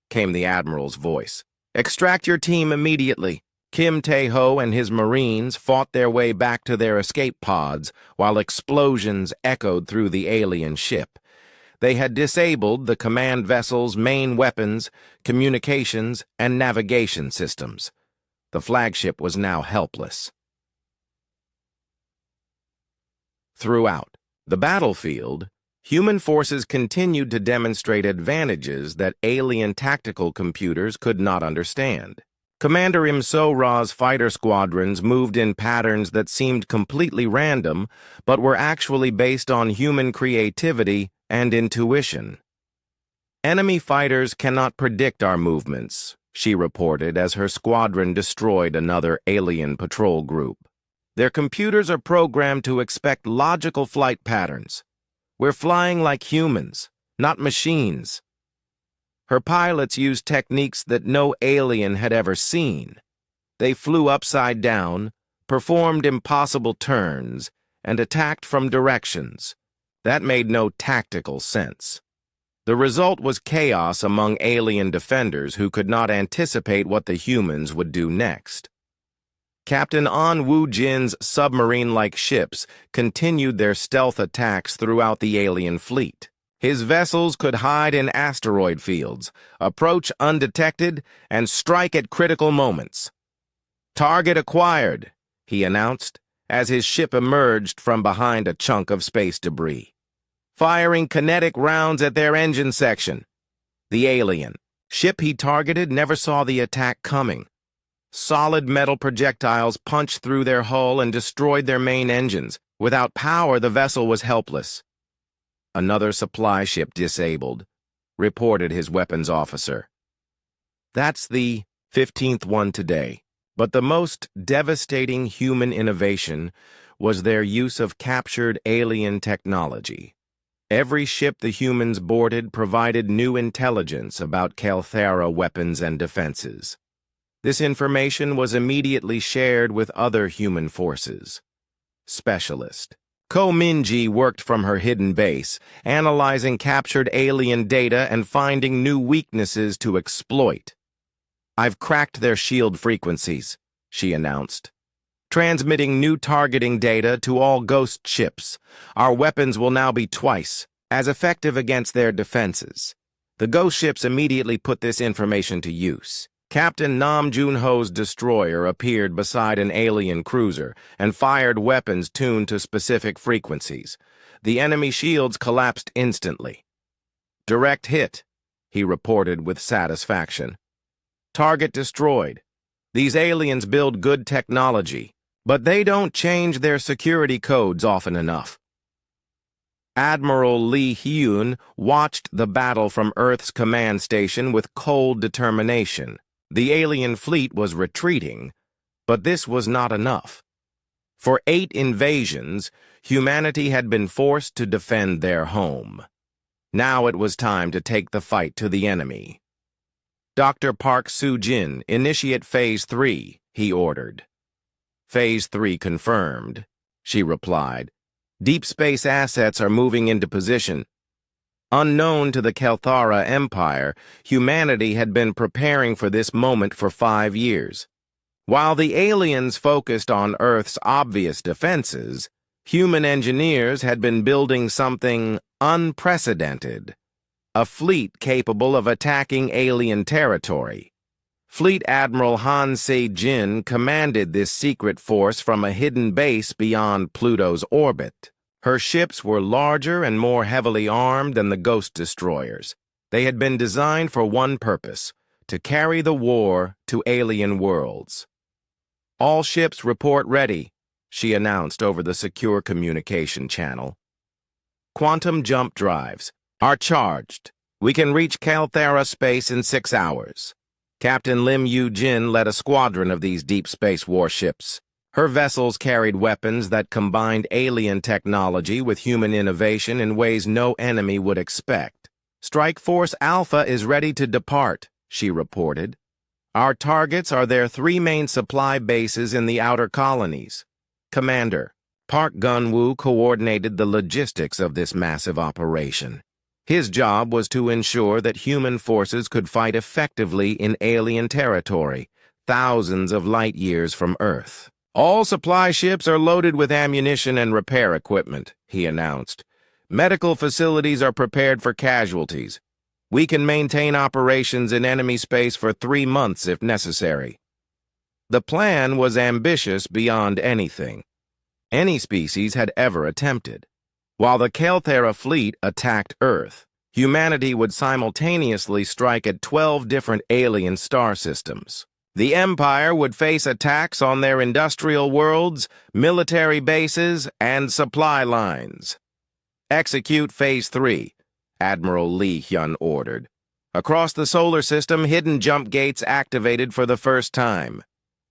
came the Admiral's voice, "extract your team immediately." Kim Tae-ho and his Marines fought their way back to their escape pods while explosions echoed through the alien ship. They had disabled the command vessel's main weapons, communications, and navigation systems. The flagship was now helpless. Throughout the battlefield, human forces continued to demonstrate advantages that alien tactical computers could not understand. Commander Im So-ra's fighter squadrons moved in patterns that seemed completely random, but were actually based on human creativity and intuition. "Enemy fighters cannot predict our movements," she reported as her squadron destroyed another alien patrol group. "Their computers are programmed to expect logical flight patterns. We're flying like humans, not machines." Her pilots used techniques that no alien had ever seen. They flew upside down, performed impossible turns, and attacked from directions that made no tactical sense. The result was chaos among alien defenders who could not anticipate what the humans would do next. Captain An Woo-jin's submarine-like ships continued their stealth attacks throughout the alien fleet. His vessels could hide in asteroid fields, approach undetected, and strike at critical moments. "Target acquired," he announced, as his ship emerged from behind a chunk of space debris. "Firing kinetic rounds at their engine section." The alien ship he targeted never saw the attack coming. Solid metal projectiles punched through their hull and destroyed their main engines. Without power, the vessel was helpless. "Another supply ship disabled," reported his weapons officer. "That's the 15th one today. But the most devastating human innovation was their use of captured alien technology. Every ship the humans boarded provided new intelligence about Kelthera weapons and defenses. This information was immediately shared with other human forces. Specialist Ko Minji worked from her hidden base, analyzing captured alien data and finding new weaknesses to exploit. "I've cracked their shield frequencies," she announced, "transmitting new targeting data to all ghost ships. Our weapons will now be twice as effective against their defenses." The ghost ships immediately put this information to use. Captain Nam Junho's destroyer appeared beside an alien cruiser and fired weapons tuned to specific frequencies. The enemy shields collapsed instantly. "Direct hit," he reported with satisfaction. "Target destroyed. These aliens build good technology, but they don't change their security codes often enough." Admiral Lee Hyun watched the battle from Earth's command station with cold determination. The alien fleet was retreating, but this was not enough. For 8 invasions, humanity had been forced to defend their home. Now it was time to take the fight to the enemy. "Dr. Park Soo-jin, initiate Phase 3, he ordered. "Phase 3 confirmed," she replied. "Deep space assets are moving into position." Unknown to the Kelthara Empire, humanity had been preparing for this moment for 5 years. While the aliens focused on Earth's obvious defenses, human engineers had been building something unprecedented. A fleet capable of attacking alien territory. Fleet Admiral Han Se-jin commanded this secret force from a hidden base beyond Pluto's orbit. Her ships were larger and more heavily armed than the Ghost destroyers. They had been designed for one purpose: to carry the war to alien worlds. "All ships report ready," she announced over the secure communication channel. "Quantum jump drives are charged. We can reach Kelthera space in 6 hours." Captain Lim Yu-jin led a squadron of these deep space warships. Her vessels carried weapons that combined alien technology with human innovation in ways no enemy would expect. "Strike Force Alpha is ready to depart," she reported. "Our targets are their 3 main supply bases in the outer colonies." Commander Park Gun-woo coordinated the logistics of this massive operation. His job was to ensure that human forces could fight effectively in alien territory, thousands of light years from Earth. "All supply ships are loaded with ammunition and repair equipment," he announced. "Medical facilities are prepared for casualties. We can maintain operations in enemy space for 3 months if necessary." The plan was ambitious beyond anything any species had ever attempted. While the Kelthera fleet attacked Earth, humanity would simultaneously strike at 12 different alien star systems. The Empire would face attacks on their industrial worlds, military bases, and supply lines. "Execute Phase 3, Admiral Lee Hyun ordered. Across the solar system, hidden jump gates activated for the first time.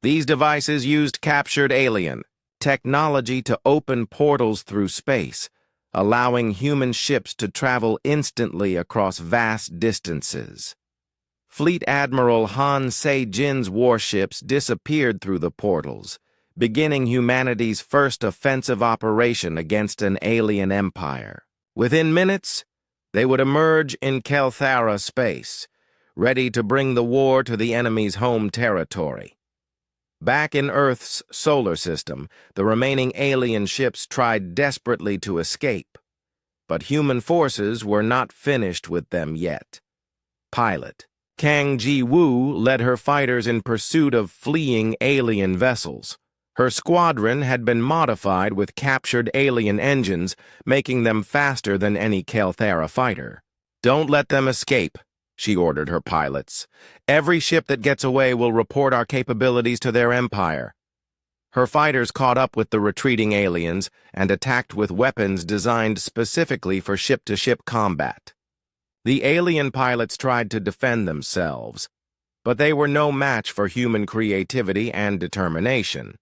These devices used captured alien technology to open portals through space, allowing human ships to travel instantly across vast distances. Fleet Admiral Han Se-jin's warships disappeared through the portals, beginning humanity's first offensive operation against an alien empire. Within minutes, they would emerge in Kelthera space, ready to bring the war to the enemy's home territory. Back in Earth's solar system, the remaining alien ships tried desperately to escape, but human forces were not finished with them yet. Pilot Kang Ji-woo led her fighters in pursuit of fleeing alien vessels. Her squadron had been modified with captured alien engines, making them faster than any Kelthera fighter. "Don't let them escape," she ordered her pilots. "Every ship that gets away will report our capabilities to their empire." Her fighters caught up with the retreating aliens and attacked with weapons designed specifically for ship-to-ship combat. The alien pilots tried to defend themselves, but they were no match for human creativity and determination.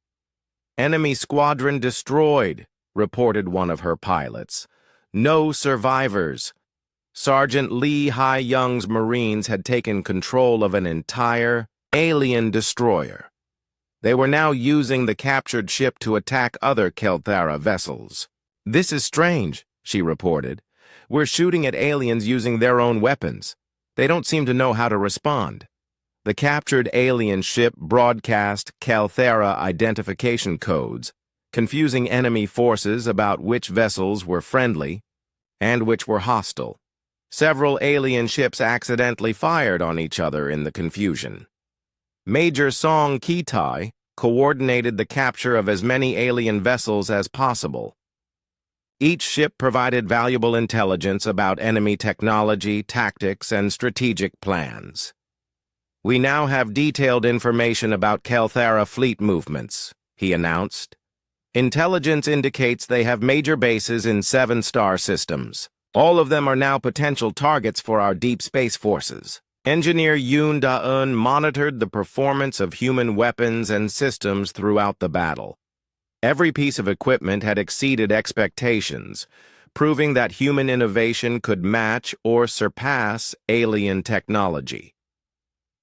"Enemy squadron destroyed," reported one of her pilots. "No survivors." Sergeant Lee Hai-young's Marines had taken control of an entire alien destroyer. They were now using the captured ship to attack other Kelthera vessels. "This is strange," she reported. "We're shooting at aliens using their own weapons. They don't seem to know how to respond." The captured alien ship broadcast Kelthera identification codes, confusing enemy forces about which vessels were friendly and which were hostile. Several alien ships accidentally fired on each other in the confusion. Major Song Ki-tai coordinated the capture of as many alien vessels as possible. Each ship provided valuable intelligence about enemy technology, tactics, and strategic plans. "We now have detailed information about Kelthera fleet movements," he announced. "Intelligence indicates they have major bases in 7 star systems. All of them are now potential targets for our deep space forces." Engineer Yoon Da-eun monitored the performance of human weapons and systems throughout the battle. Every piece of equipment had exceeded expectations, proving that human innovation could match or surpass alien technology.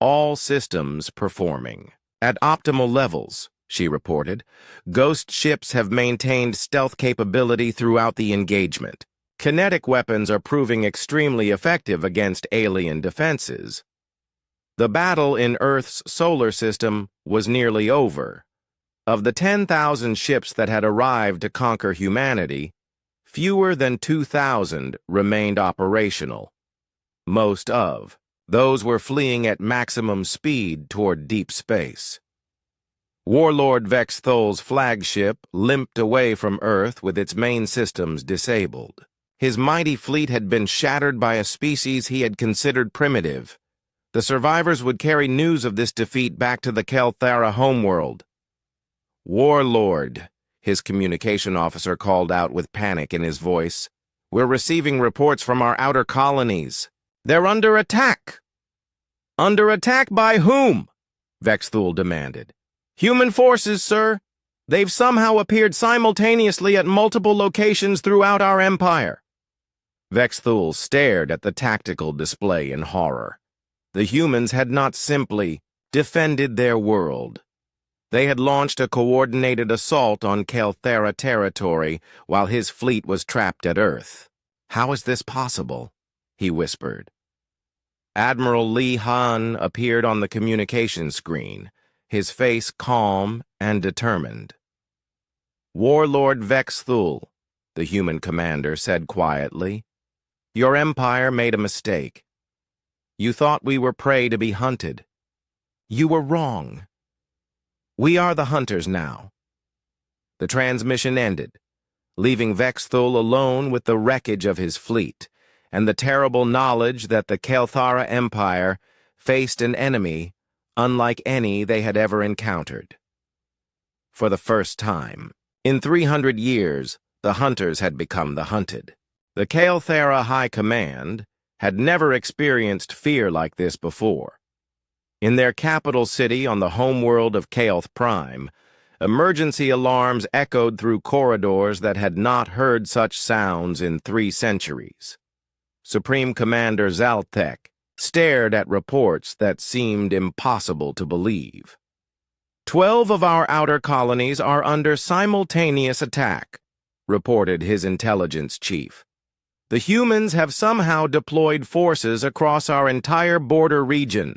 "All systems performing at optimal levels," she reported. "Ghost ships have maintained stealth capability throughout the engagement. Kinetic weapons are proving extremely effective against alien defenses." The battle in Earth's solar system was nearly over. Of the 10,000 ships that had arrived to conquer humanity, fewer than 2,000 remained operational. Most of those were fleeing at maximum speed toward deep space. Warlord Vex Thol's flagship limped away from Earth with its main systems disabled. His mighty fleet had been shattered by a species he had considered primitive. The survivors would carry news of this defeat back to the Kelthera homeworld. "Warlord," his communication officer called out with panic in his voice. "We're receiving reports from our outer colonies. They're under attack." "Under attack by whom?" Vex Thul demanded. "Human forces, sir. They've somehow appeared simultaneously at multiple locations throughout our empire." Vex Thul stared at the tactical display in horror. The humans had not simply defended their world. They had launched a coordinated assault on Kelthera territory while his fleet was trapped at Earth. "How is this possible?" he whispered. Admiral Lee Han appeared on the communication screen, his face calm and determined. "Warlord Vex Thul," the human commander said quietly, "your empire made a mistake. You thought we were prey to be hunted. You were wrong. We are the hunters now." The transmission ended, leaving Vex Thul alone with the wreckage of his fleet and the terrible knowledge that the Kelthera Empire faced an enemy unlike any they had ever encountered. For the first time in 300 years, the hunters had become the hunted. The Kelthera High Command had never experienced fear like this before. In their capital city on the homeworld of Kael'th Prime, emergency alarms echoed through corridors that had not heard such sounds in 3 centuries. Supreme Commander Zalthek stared at reports that seemed impossible to believe. 12 of our outer colonies are under simultaneous attack," reported his intelligence chief. "The humans have somehow deployed forces across our entire border region."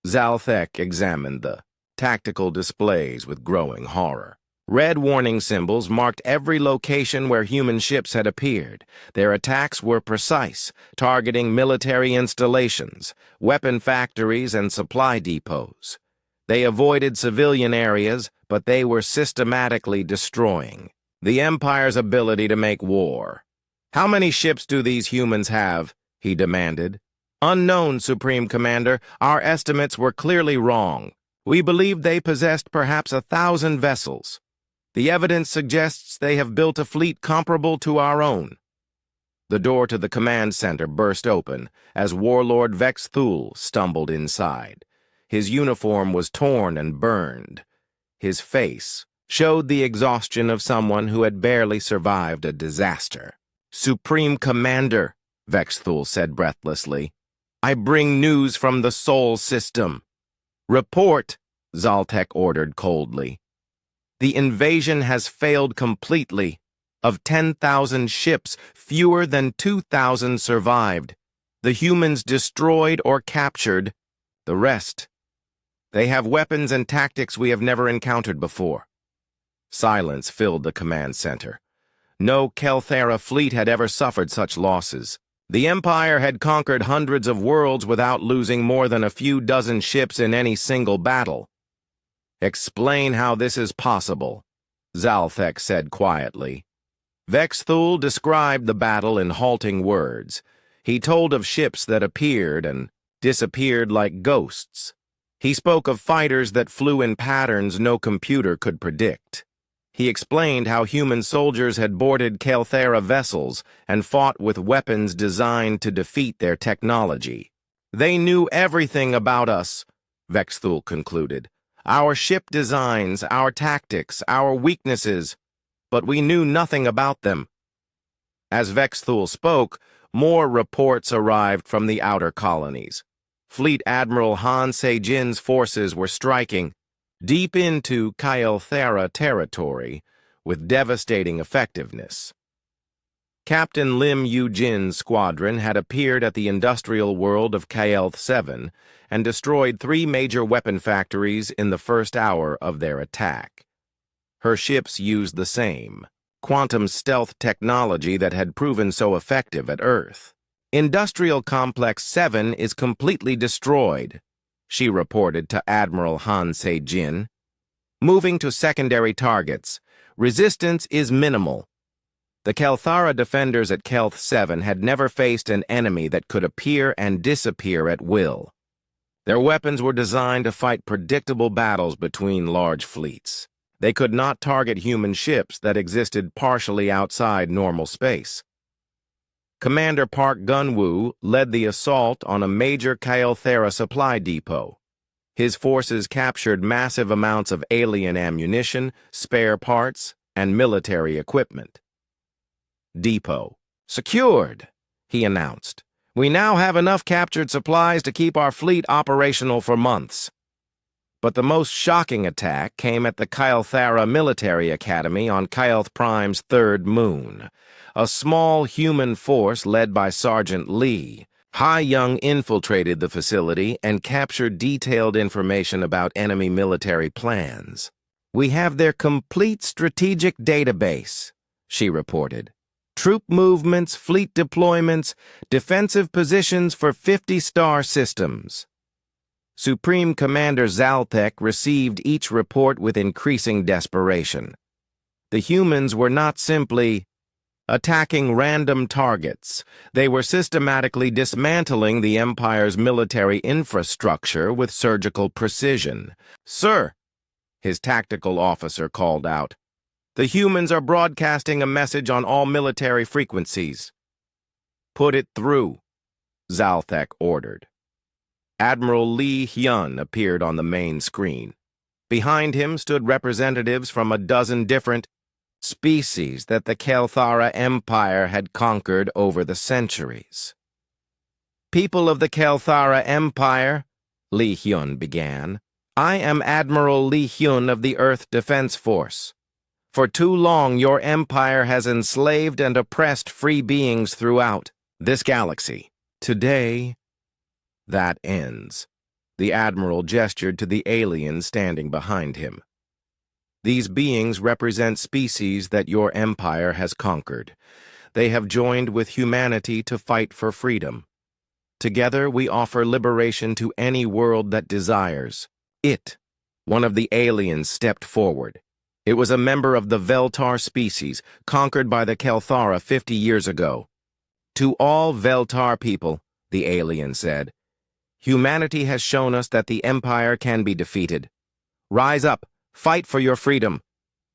Zalthek examined the tactical displays with growing horror. Red warning symbols marked every location where human ships had appeared. Their attacks were precise, targeting military installations, weapon factories, and supply depots. They avoided civilian areas, but they were systematically destroying the Empire's ability to make war. "How many ships do these humans have?" he demanded. "Unknown, Supreme Commander. Our estimates were clearly wrong. We believed they possessed perhaps 1,000 vessels. The evidence suggests they have built a fleet comparable to our own." The door to the command center burst open as Warlord Vex Thul stumbled inside. His uniform was torn and burned. His face showed the exhaustion of someone who had barely survived a disaster. "Supreme Commander," Vex Thul said breathlessly, "I bring news from the Sol system." "Report," Zaltek ordered coldly. "The invasion has failed completely. Of 10,000 ships, fewer than 2,000 survived. The humans destroyed or captured. The rest. They have weapons and tactics we have never encountered before." Silence filled the command center. No Kelthera fleet had ever suffered such losses. The Empire had conquered hundreds of worlds without losing more than a few dozen ships in any single battle. "Explain how this is possible," Zalthek said quietly. Vex Thul described the battle in halting words. He told of ships that appeared and disappeared like ghosts. He spoke of fighters that flew in patterns no computer could predict. He explained how human soldiers had boarded Kelthera vessels and fought with weapons designed to defeat their technology. "They knew everything about us," Vex Thul concluded. "Our ship designs, our tactics, our weaknesses, but we knew nothing about them." As Vex Thul spoke, more reports arrived from the outer colonies. Fleet Admiral Han Se-jin's forces were striking deep into Kelthera territory with devastating effectiveness. Captain Lim Yu-jin's squadron had appeared at the industrial world of Kelth 7 and destroyed 3 major weapon factories in the first hour of their attack. Her ships used the same quantum stealth technology that had proven so effective at Earth. "Industrial Complex 7 is completely destroyed," she reported to Admiral Han Se-jin. "Moving to secondary targets. Resistance is minimal." The Kelthara defenders at Kelth 7 had never faced an enemy that could appear and disappear at will. Their weapons were designed to fight predictable battles between large fleets. They could not target human ships that existed partially outside normal space. Commander Park Gun-woo led the assault on a major Kelthera supply depot. His forces captured massive amounts of alien ammunition, spare parts, and military equipment. "Depot secured," he announced. "We now have enough captured supplies to keep our fleet operational for months." But the most shocking attack came at the Kelthera Military Academy on Kelth Prime's third moon. A small human force led by Sergeant Lee, Ha-Young infiltrated the facility and captured detailed information about enemy military plans. "We have their complete strategic database," she reported. "Troop movements, fleet deployments, defensive positions for 50 star systems." Supreme Commander Zaltek received each report with increasing desperation. The humans were not simply attacking random targets. They were systematically dismantling the Empire's military infrastructure with surgical precision. "Sir," his tactical officer called out, "the humans are broadcasting a message on all military frequencies." "Put it through," Zaltek ordered. Admiral Lee Hyun appeared on the main screen. Behind him stood representatives from a dozen different species that the Kelthara Empire had conquered over the centuries. "People of the Kelthara Empire," Lee Hyun began, "I am Admiral Lee Hyun of the Earth Defense Force. For too long, your empire has enslaved and oppressed free beings throughout this galaxy. Today, that ends." The Admiral gestured to the alien standing behind him. These beings represent species that your empire has conquered. They have joined with humanity to fight for freedom. Together, we offer liberation to any world that desires it. One of the aliens stepped forward. It was a member of the Veltar species, conquered by the Kelthara 50 years ago. To all Veltar people, the alien said, humanity has shown us that the Empire can be defeated. Rise up, fight for your freedom.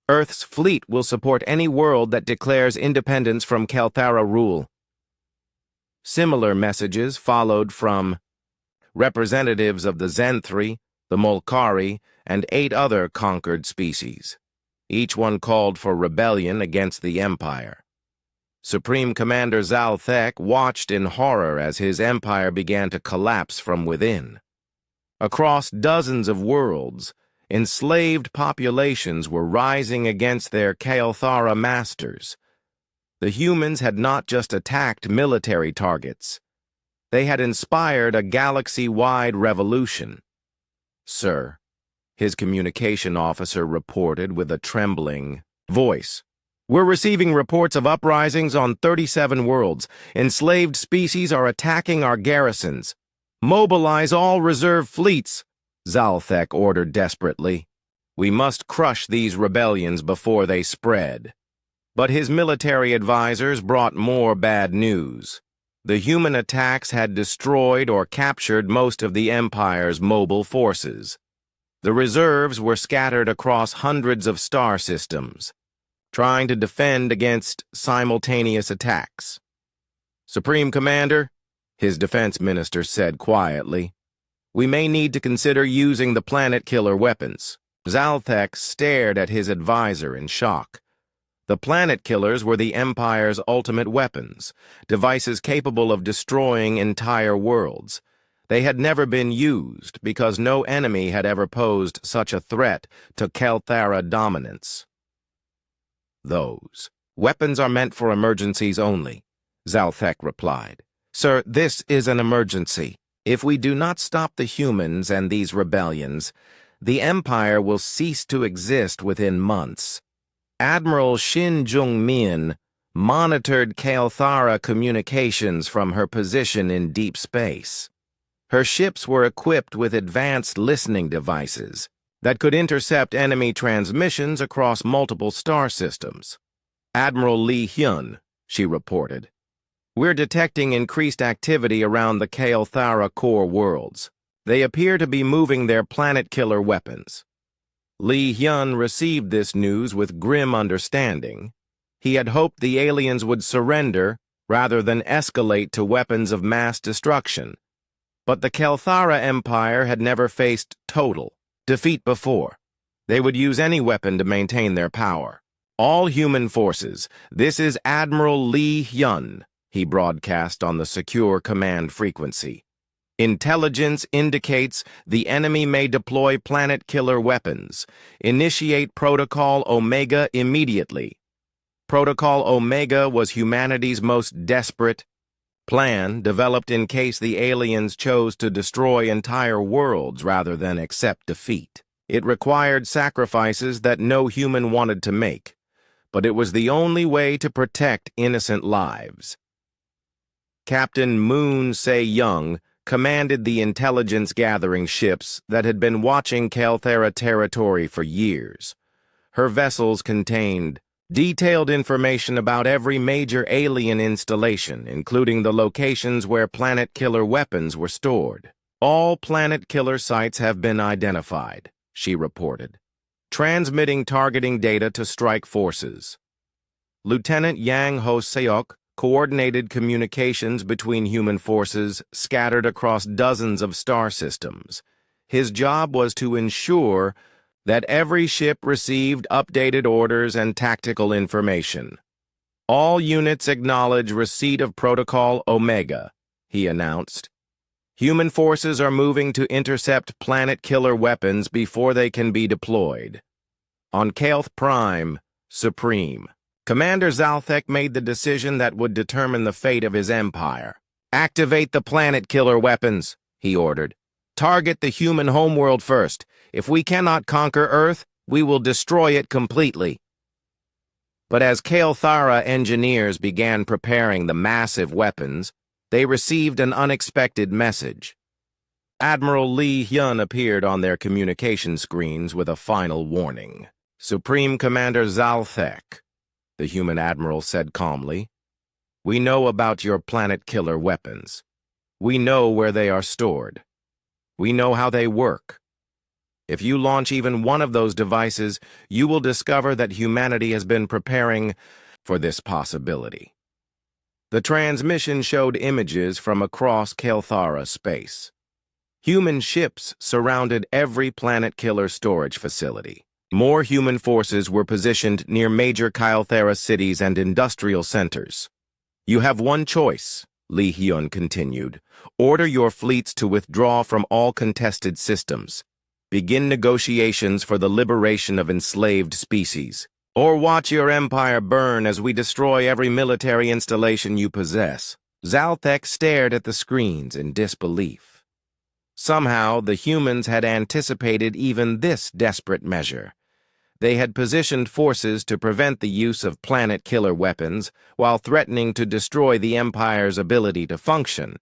Earth's fleet will support any world that declares independence from Kelthara rule. Similar messages followed from representatives of the Zenthri, the Molkari, and 8 other conquered species. Each one called for rebellion against the Empire. Supreme Commander Zalthek watched in horror as his empire began to collapse from within. Across dozens of worlds, enslaved populations were rising against their Kelthara masters. The humans had not just attacked military targets. They had inspired a galaxy-wide revolution. Sir, his communication officer reported with a trembling voice. We're receiving reports of uprisings on 37 worlds. Enslaved species are attacking our garrisons. Mobilize all reserve fleets, Zalthek ordered desperately. We must crush these rebellions before they spread. But his military advisors brought more bad news. The human attacks had destroyed or captured most of the Empire's mobile forces. The reserves were scattered across hundreds of star systems, trying to defend against simultaneous attacks. Supreme Commander, his defense minister said quietly, we may need to consider using the planet-killer weapons. Zalthek stared at his advisor in shock. The planet killers were the Empire's ultimate weapons, devices capable of destroying entire worlds. They had never been used because no enemy had ever posed such a threat to Kelthara dominance. Those weapons are meant for emergencies only, Zalthek replied. Sir, this is an emergency. If we do not stop the humans and these rebellions, the Empire will cease to exist within months. Admiral Shin Jung-min monitored Kelthara communications from her position in deep space. Her ships were equipped with advanced listening devices that could intercept enemy transmissions across multiple star systems. Admiral Lee Hyun, she reported, we're detecting increased activity around the Kelthara core worlds. They appear to be moving their planet-killer weapons. Lee Hyun received this news with grim understanding. He had hoped the aliens would surrender rather than escalate to weapons of mass destruction. But the Kelthara Empire had never faced total defeat before. They would use any weapon to maintain their power. All human forces, this is Admiral Lee Hyun, he broadcast on the secure command frequency. Intelligence indicates the enemy may deploy planet-killer weapons. Initiate Protocol Omega immediately. Protocol Omega was humanity's most desperate plan, developed in case the aliens chose to destroy entire worlds rather than accept defeat. It required sacrifices that no human wanted to make, but it was the only way to protect innocent lives. Captain Moon Se-young commanded the intelligence-gathering ships that had been watching Kelthara territory for years. Her vessels contained detailed information about every major alien installation, including the locations where planet-killer weapons were stored. All planet-killer sites have been identified, she reported, transmitting targeting data to strike forces. Lieutenant Yang Ho-seok coordinated communications between human forces scattered across dozens of star systems. His job was to ensure that every ship received updated orders and tactical information. All units acknowledge receipt of Protocol Omega, he announced. Human forces are moving to intercept planet-killer weapons before they can be deployed. On Kael'th Prime, Supreme, Commander Zalthek made the decision that would determine the fate of his empire. Activate the planet-killer weapons, he ordered. Target the human homeworld first. If we cannot conquer Earth, we will destroy it completely. But as Kael'thara engineers began preparing the massive weapons, they received an unexpected message. Admiral Li Hyun appeared on their communication screens with a final warning. Supreme Commander Zalthek, the human admiral said calmly, we know about your planet-killer weapons. We know where they are stored. We know how they work. If you launch even one of those devices, you will discover that humanity has been preparing for this possibility. The transmission showed images from across Kael'thara space. Human ships surrounded every planet-killer storage facility. More human forces were positioned near major Kael'thara cities and industrial centers. You have one choice, Li Hyun continued. Order your fleets to withdraw from all contested systems. Begin negotiations for the liberation of enslaved species. Or watch your empire burn as we destroy every military installation you possess. Zalthek stared at the screens in disbelief. Somehow, the humans had anticipated even this desperate measure. They had positioned forces to prevent the use of planet-killer weapons while threatening to destroy the Empire's ability to function.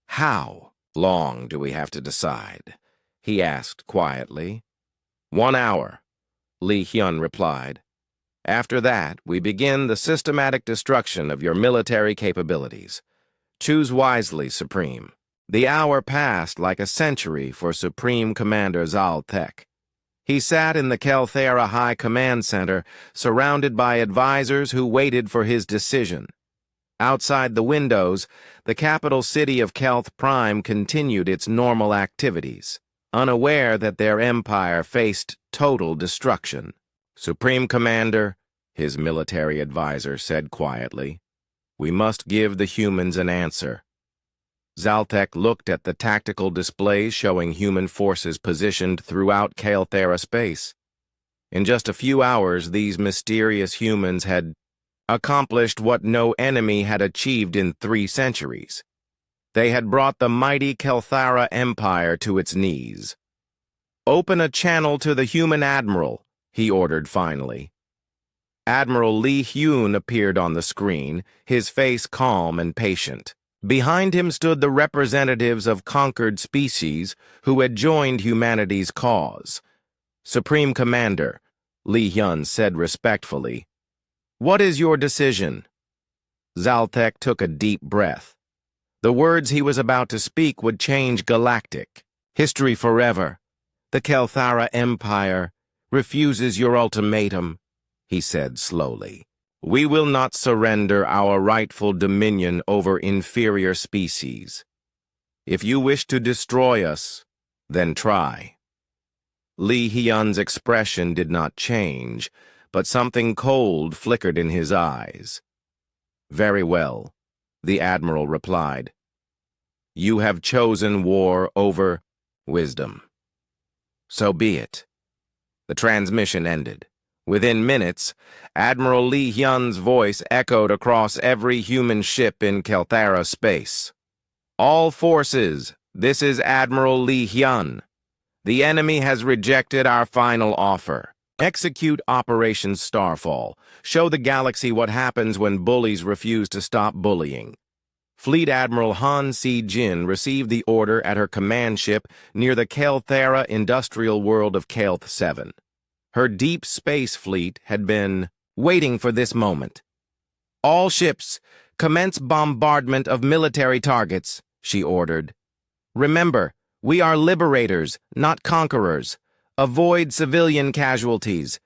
How long do we have to decide? He asked quietly. 1 hour, Li Hyun replied. After that, we begin the systematic destruction of your military capabilities. Choose wisely, Supreme. The hour passed like a century for Supreme Commander Zalthek. He sat in the Kael'thara High Command Center, surrounded by advisors who waited for his decision. Outside the windows, the capital city of Kelth Prime continued its normal activities, unaware that their empire faced total destruction. Supreme Commander, his military advisor said quietly, we must give the humans an answer. Zalthek looked at the tactical displays showing human forces positioned throughout Kael'thara space. In just a few hours, these mysterious humans had accomplished what no enemy had achieved in 3 centuries. They had brought the mighty Kael'thara Empire to its knees. Open a channel to the human admiral, he ordered finally. Admiral Li Hyun appeared on the screen, his face calm and patient. Behind him stood the representatives of conquered species who had joined humanity's cause. Supreme Commander, Li Hyun said respectfully, what is your decision? Zalthek took a deep breath. The words he was about to speak would change galactic history forever. The Kael'thara Empire refuses your ultimatum, he said slowly. We will not surrender our rightful dominion over inferior species. If you wish to destroy us, then try. Li Hyun's expression did not change, but something cold flickered in his eyes. Very well, the Admiral replied. You have chosen war over wisdom. So be it. The transmission ended. Within minutes, Admiral Li Hyun's voice echoed across every human ship in Kael'thara space. All forces, this is Admiral Li Hyun. The enemy has rejected our final offer. Execute Operation Starfall. Show the galaxy what happens when bullies refuse to stop bullying. Fleet Admiral Han Si-jin received the order at her command ship near the Kael'thara industrial world of Kael'th 7. Her deep space fleet had been waiting for this moment. All ships, commence bombardment of military targets, she ordered. Remember, we are liberators, not conquerors. Avoid civilian casualties.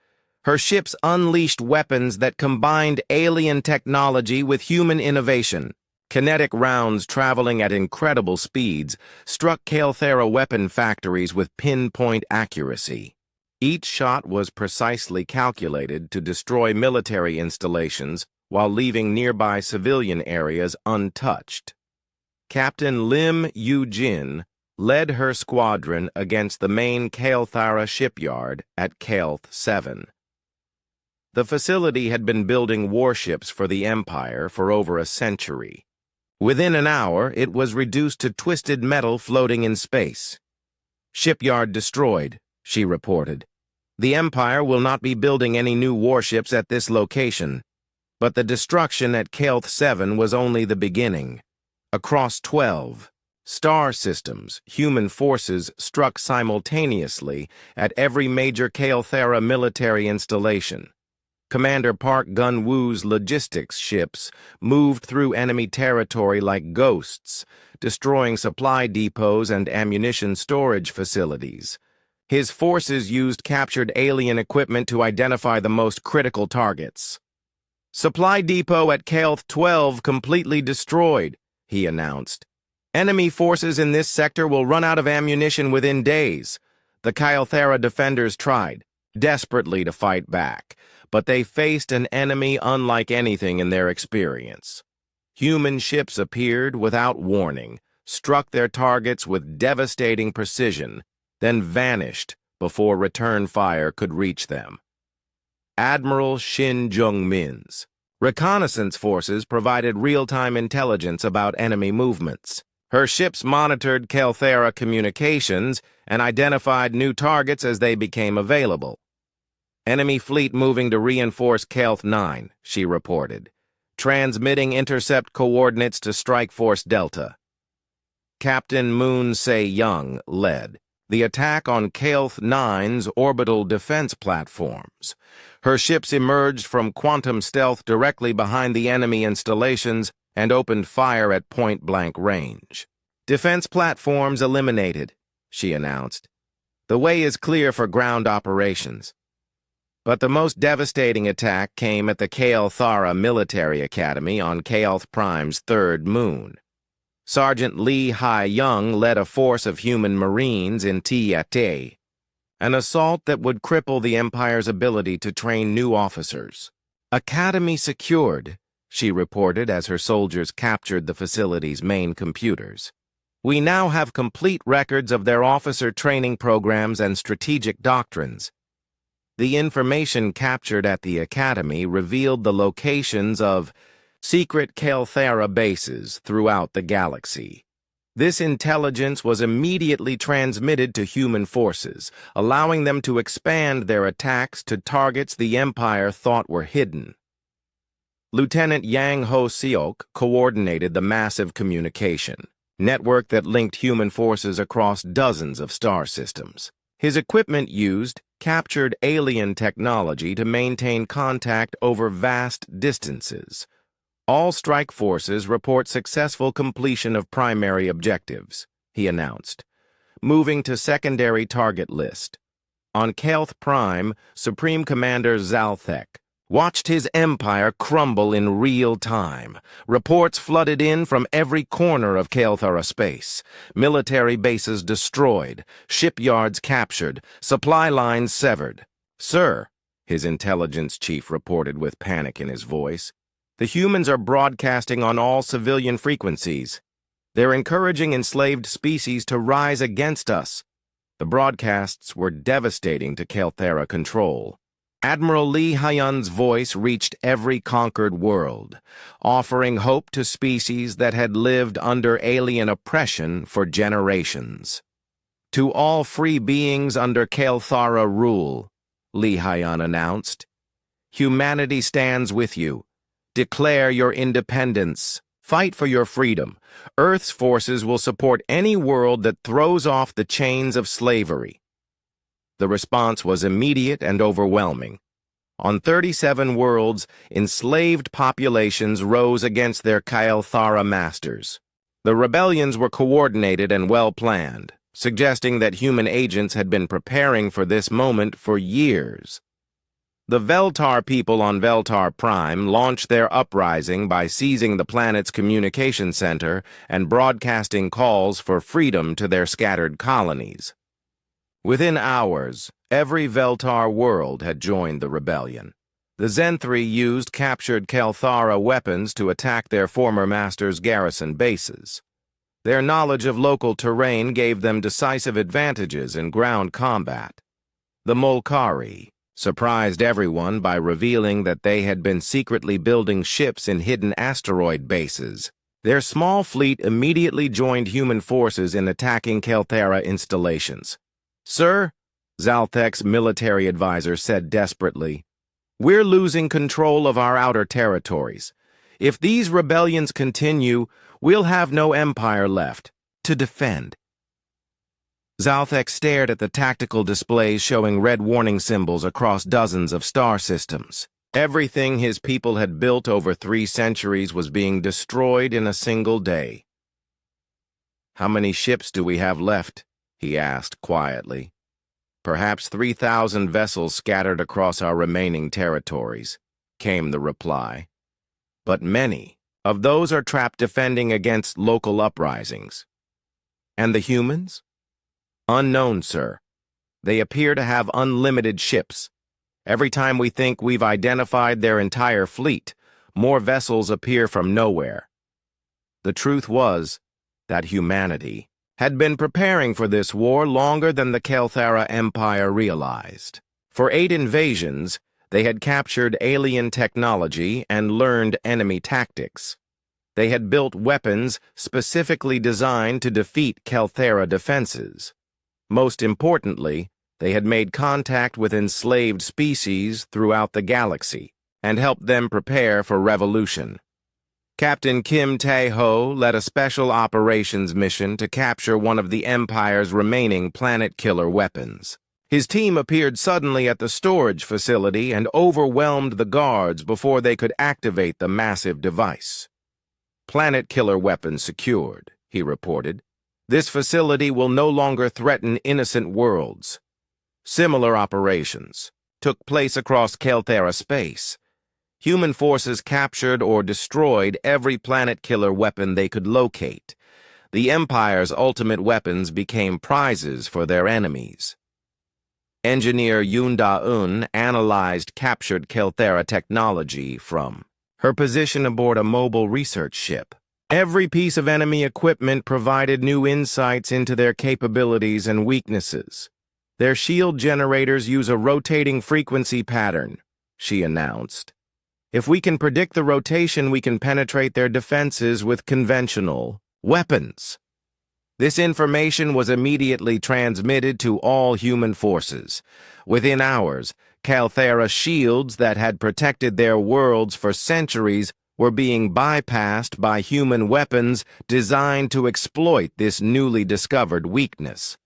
Her ships unleashed weapons that combined alien technology with human innovation. Kinetic rounds traveling at incredible speeds struck Kael'thara weapon factories with pinpoint accuracy. Each shot was precisely calculated to destroy military installations while leaving nearby civilian areas untouched. Captain Lim Yu-jin led her squadron against the main Kael'thara shipyard at Kael'th 7. The facility had been building warships for the Empire for over a century. Within an hour, it was reduced to twisted metal floating in space. Shipyard destroyed, she reported. The Empire will not be building any new warships at this location, but the destruction at Kael'th 7 was only the beginning. Across 12 star systems, human forces struck simultaneously at every major Kael'thera military installation. Commander Park Gun-Woo's logistics ships moved through enemy territory like ghosts, destroying supply depots and ammunition storage facilities. His forces used captured alien equipment to identify the most critical targets. "Supply depot at Kael'th 12 completely destroyed," he announced. "Enemy forces in this sector will run out of ammunition within days." The Kael'thera defenders tried desperately to fight back, but they faced an enemy unlike anything in their experience. Human ships appeared without warning, struck their targets with devastating precision, then vanished before return fire could reach them. Admiral Shin Jung-min's reconnaissance forces provided real-time intelligence about enemy movements. Her ships monitored Kael'thera communications and identified new targets as they became available. "Enemy fleet moving to reinforce Kael'th 9, she reported, transmitting intercept coordinates to Strike Force Delta. Captain Moon Se-young led the attack on Kael'th 9's orbital defense platforms. Her ships emerged from quantum stealth directly behind the enemy installations and opened fire at point-blank range. "Defense platforms eliminated," she announced. "The way is clear for ground operations." But the most devastating attack came at the Kael'thara Military Academy on Kael'th Prime's third moon. Sergeant Lee Hai-young led a force of human marines in Tiate, an assault that would cripple the Empire's ability to train new officers. "Academy secured," she reported as her soldiers captured the facility's main computers. "We now have complete records of their officer training programs and strategic doctrines." The information captured at the Academy revealed the locations of secret Kael'thera bases throughout the galaxy. This intelligence was immediately transmitted to human forces, allowing them to expand their attacks to targets the Empire thought were hidden. Lieutenant Yang Ho-seok coordinated the massive communication network that linked human forces across dozens of star systems. His equipment used captured alien technology to maintain contact over vast distances. "All strike forces report successful completion of primary objectives," he announced, moving to secondary target list. On Kael'th Prime, Supreme Commander Zalthek watched his empire crumble in real time. Reports flooded in from every corner of Kael'thera space. Military bases destroyed, shipyards captured, supply lines severed. "Sir," his intelligence chief reported with panic in his voice, "the humans are broadcasting on all civilian frequencies. They're encouraging enslaved species to rise against us." The broadcasts were devastating to Kael'thera control. Admiral Lee Hyun's voice reached every conquered world, offering hope to species that had lived under alien oppression for generations. "To all free beings under Kael'thara rule," Lee Hyun announced, "humanity stands with you. Declare your independence. Fight for your freedom. Earth's forces will support any world that throws off the chains of slavery." The response was immediate and overwhelming. On 37 worlds, enslaved populations rose against their Kael'thara masters. The rebellions were coordinated and well-planned, suggesting that human agents had been preparing for this moment for years. The Veltar people on Veltar Prime launched their uprising by seizing the planet's communication center and broadcasting calls for freedom to their scattered colonies. Within hours, every Veltar world had joined the rebellion. The Zenthri used captured Kael'thara weapons to attack their former masters' garrison bases. Their knowledge of local terrain gave them decisive advantages in ground combat. The Molkari surprised everyone by revealing that they had been secretly building ships in hidden asteroid bases. Their small fleet immediately joined human forces in attacking Kael'thera installations. "Sir," Zalthek's military advisor said desperately. We're losing control of our outer territories. If these rebellions continue, we'll have no empire left to defend. Zalthek stared at the tactical displays showing red warning symbols across dozens of star systems. Everything his people had built over 3 centuries was being destroyed in a single day. How many ships do we have left? He asked quietly. Perhaps 3,000 vessels scattered across our remaining territories, came the reply. But many of those are trapped defending against local uprisings. And the humans? Unknown, sir. They appear to have unlimited ships. Every time we think we've identified their entire fleet, more vessels appear from nowhere. The truth was that humanity had been preparing for this war longer than the Kelthara Empire realized. For 8 invasions, they had captured alien technology and learned enemy tactics. They had built weapons specifically designed to defeat Kelthara defenses. Most importantly, they had made contact with enslaved species throughout the galaxy and helped them prepare for revolution. Captain Kim Tae-ho led a special operations mission to capture one of the Empire's remaining planet-killer weapons. His team appeared suddenly at the storage facility and overwhelmed the guards before they could activate the massive device. Planet-killer weapon secured, he reported. This facility will no longer threaten innocent worlds. Similar operations took place across Kelthara space. Human forces captured or destroyed every planet-killer weapon they could locate. The Empire's ultimate weapons became prizes for their enemies. Engineer Yoon Da-eun analyzed captured Kelthara technology from her position aboard a mobile research ship. Every piece of enemy equipment provided new insights into their capabilities and weaknesses. Their shield generators use a rotating frequency pattern, she announced. If we can predict the rotation, we can penetrate their defenses with conventional weapons. This information was immediately transmitted to all human forces. Within hours, Kelthara shields that had protected their worlds for centuries were being bypassed by human weapons designed to exploit this newly discovered weakness.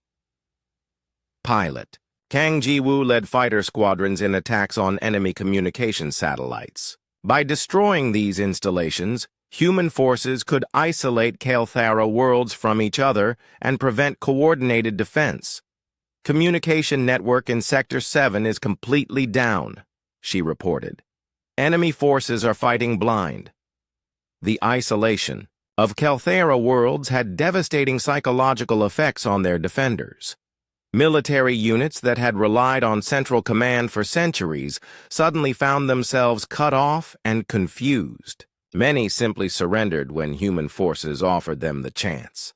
Pilot Kang Ji-woo led fighter squadrons in attacks on enemy communication satellites. By destroying these installations, human forces could isolate Kelthara worlds from each other and prevent coordinated defense. Communication network in Sector 7 is completely down, she reported. Enemy forces are fighting blind. The isolation of Kelthara worlds had devastating psychological effects on their defenders. Military units that had relied on Central Command for centuries suddenly found themselves cut off and confused. Many simply surrendered when human forces offered them the chance.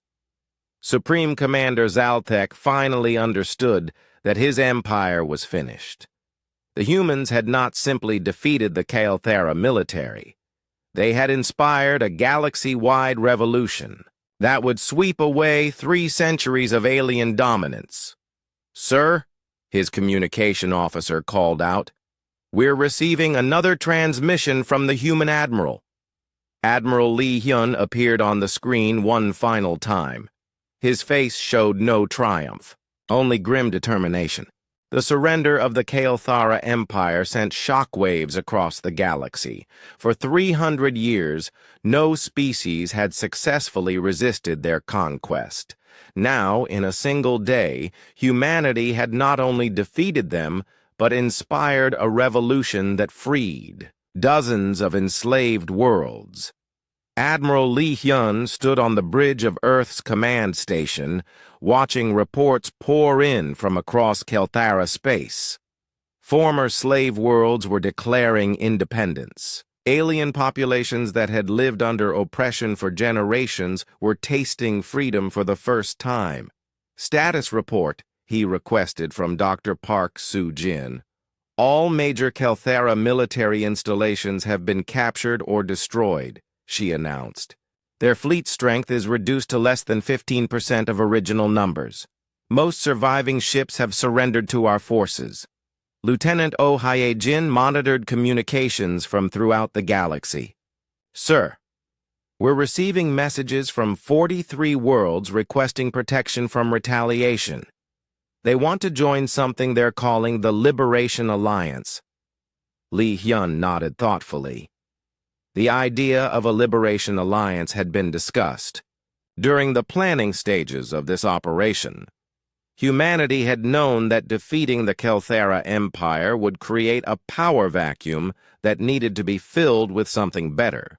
Supreme Commander Zalthek finally understood that his empire was finished. The humans had not simply defeated the Kelthara military. They had inspired a galaxy-wide revolution that would sweep away 3 centuries of alien dominance. Sir, his communication officer called out, we're receiving another transmission from the human admiral. Admiral Lee Hyun appeared on the screen one final time. His face showed no triumph, only grim determination. The surrender of the Kelthara Empire sent shockwaves across the galaxy. For 300 years, no species had successfully resisted their conquest. Now, in a single day, humanity had not only defeated them, but inspired a revolution that freed dozens of enslaved worlds. Admiral Lee Hyun stood on the bridge of Earth's command station, watching reports pour in from across Kelthara space. Former slave worlds were declaring independence. Alien populations that had lived under oppression for generations were tasting freedom for the first time. Status report, he requested from Dr. Park Soo-jin. All major Kelthara military installations have been captured or destroyed, she announced. Their fleet strength is reduced to less than 15% of original numbers. Most surviving ships have surrendered to our forces. Lieutenant Oh Hyejin monitored communications from throughout the galaxy. Sir, we're receiving messages from 43 worlds requesting protection from retaliation. They want to join something they're calling the Liberation Alliance. Li Hyun nodded thoughtfully. The idea of a Liberation Alliance had been discussed. During the planning stages of this operation, humanity had known that defeating the Kelthera Empire would create a power vacuum that needed to be filled with something better.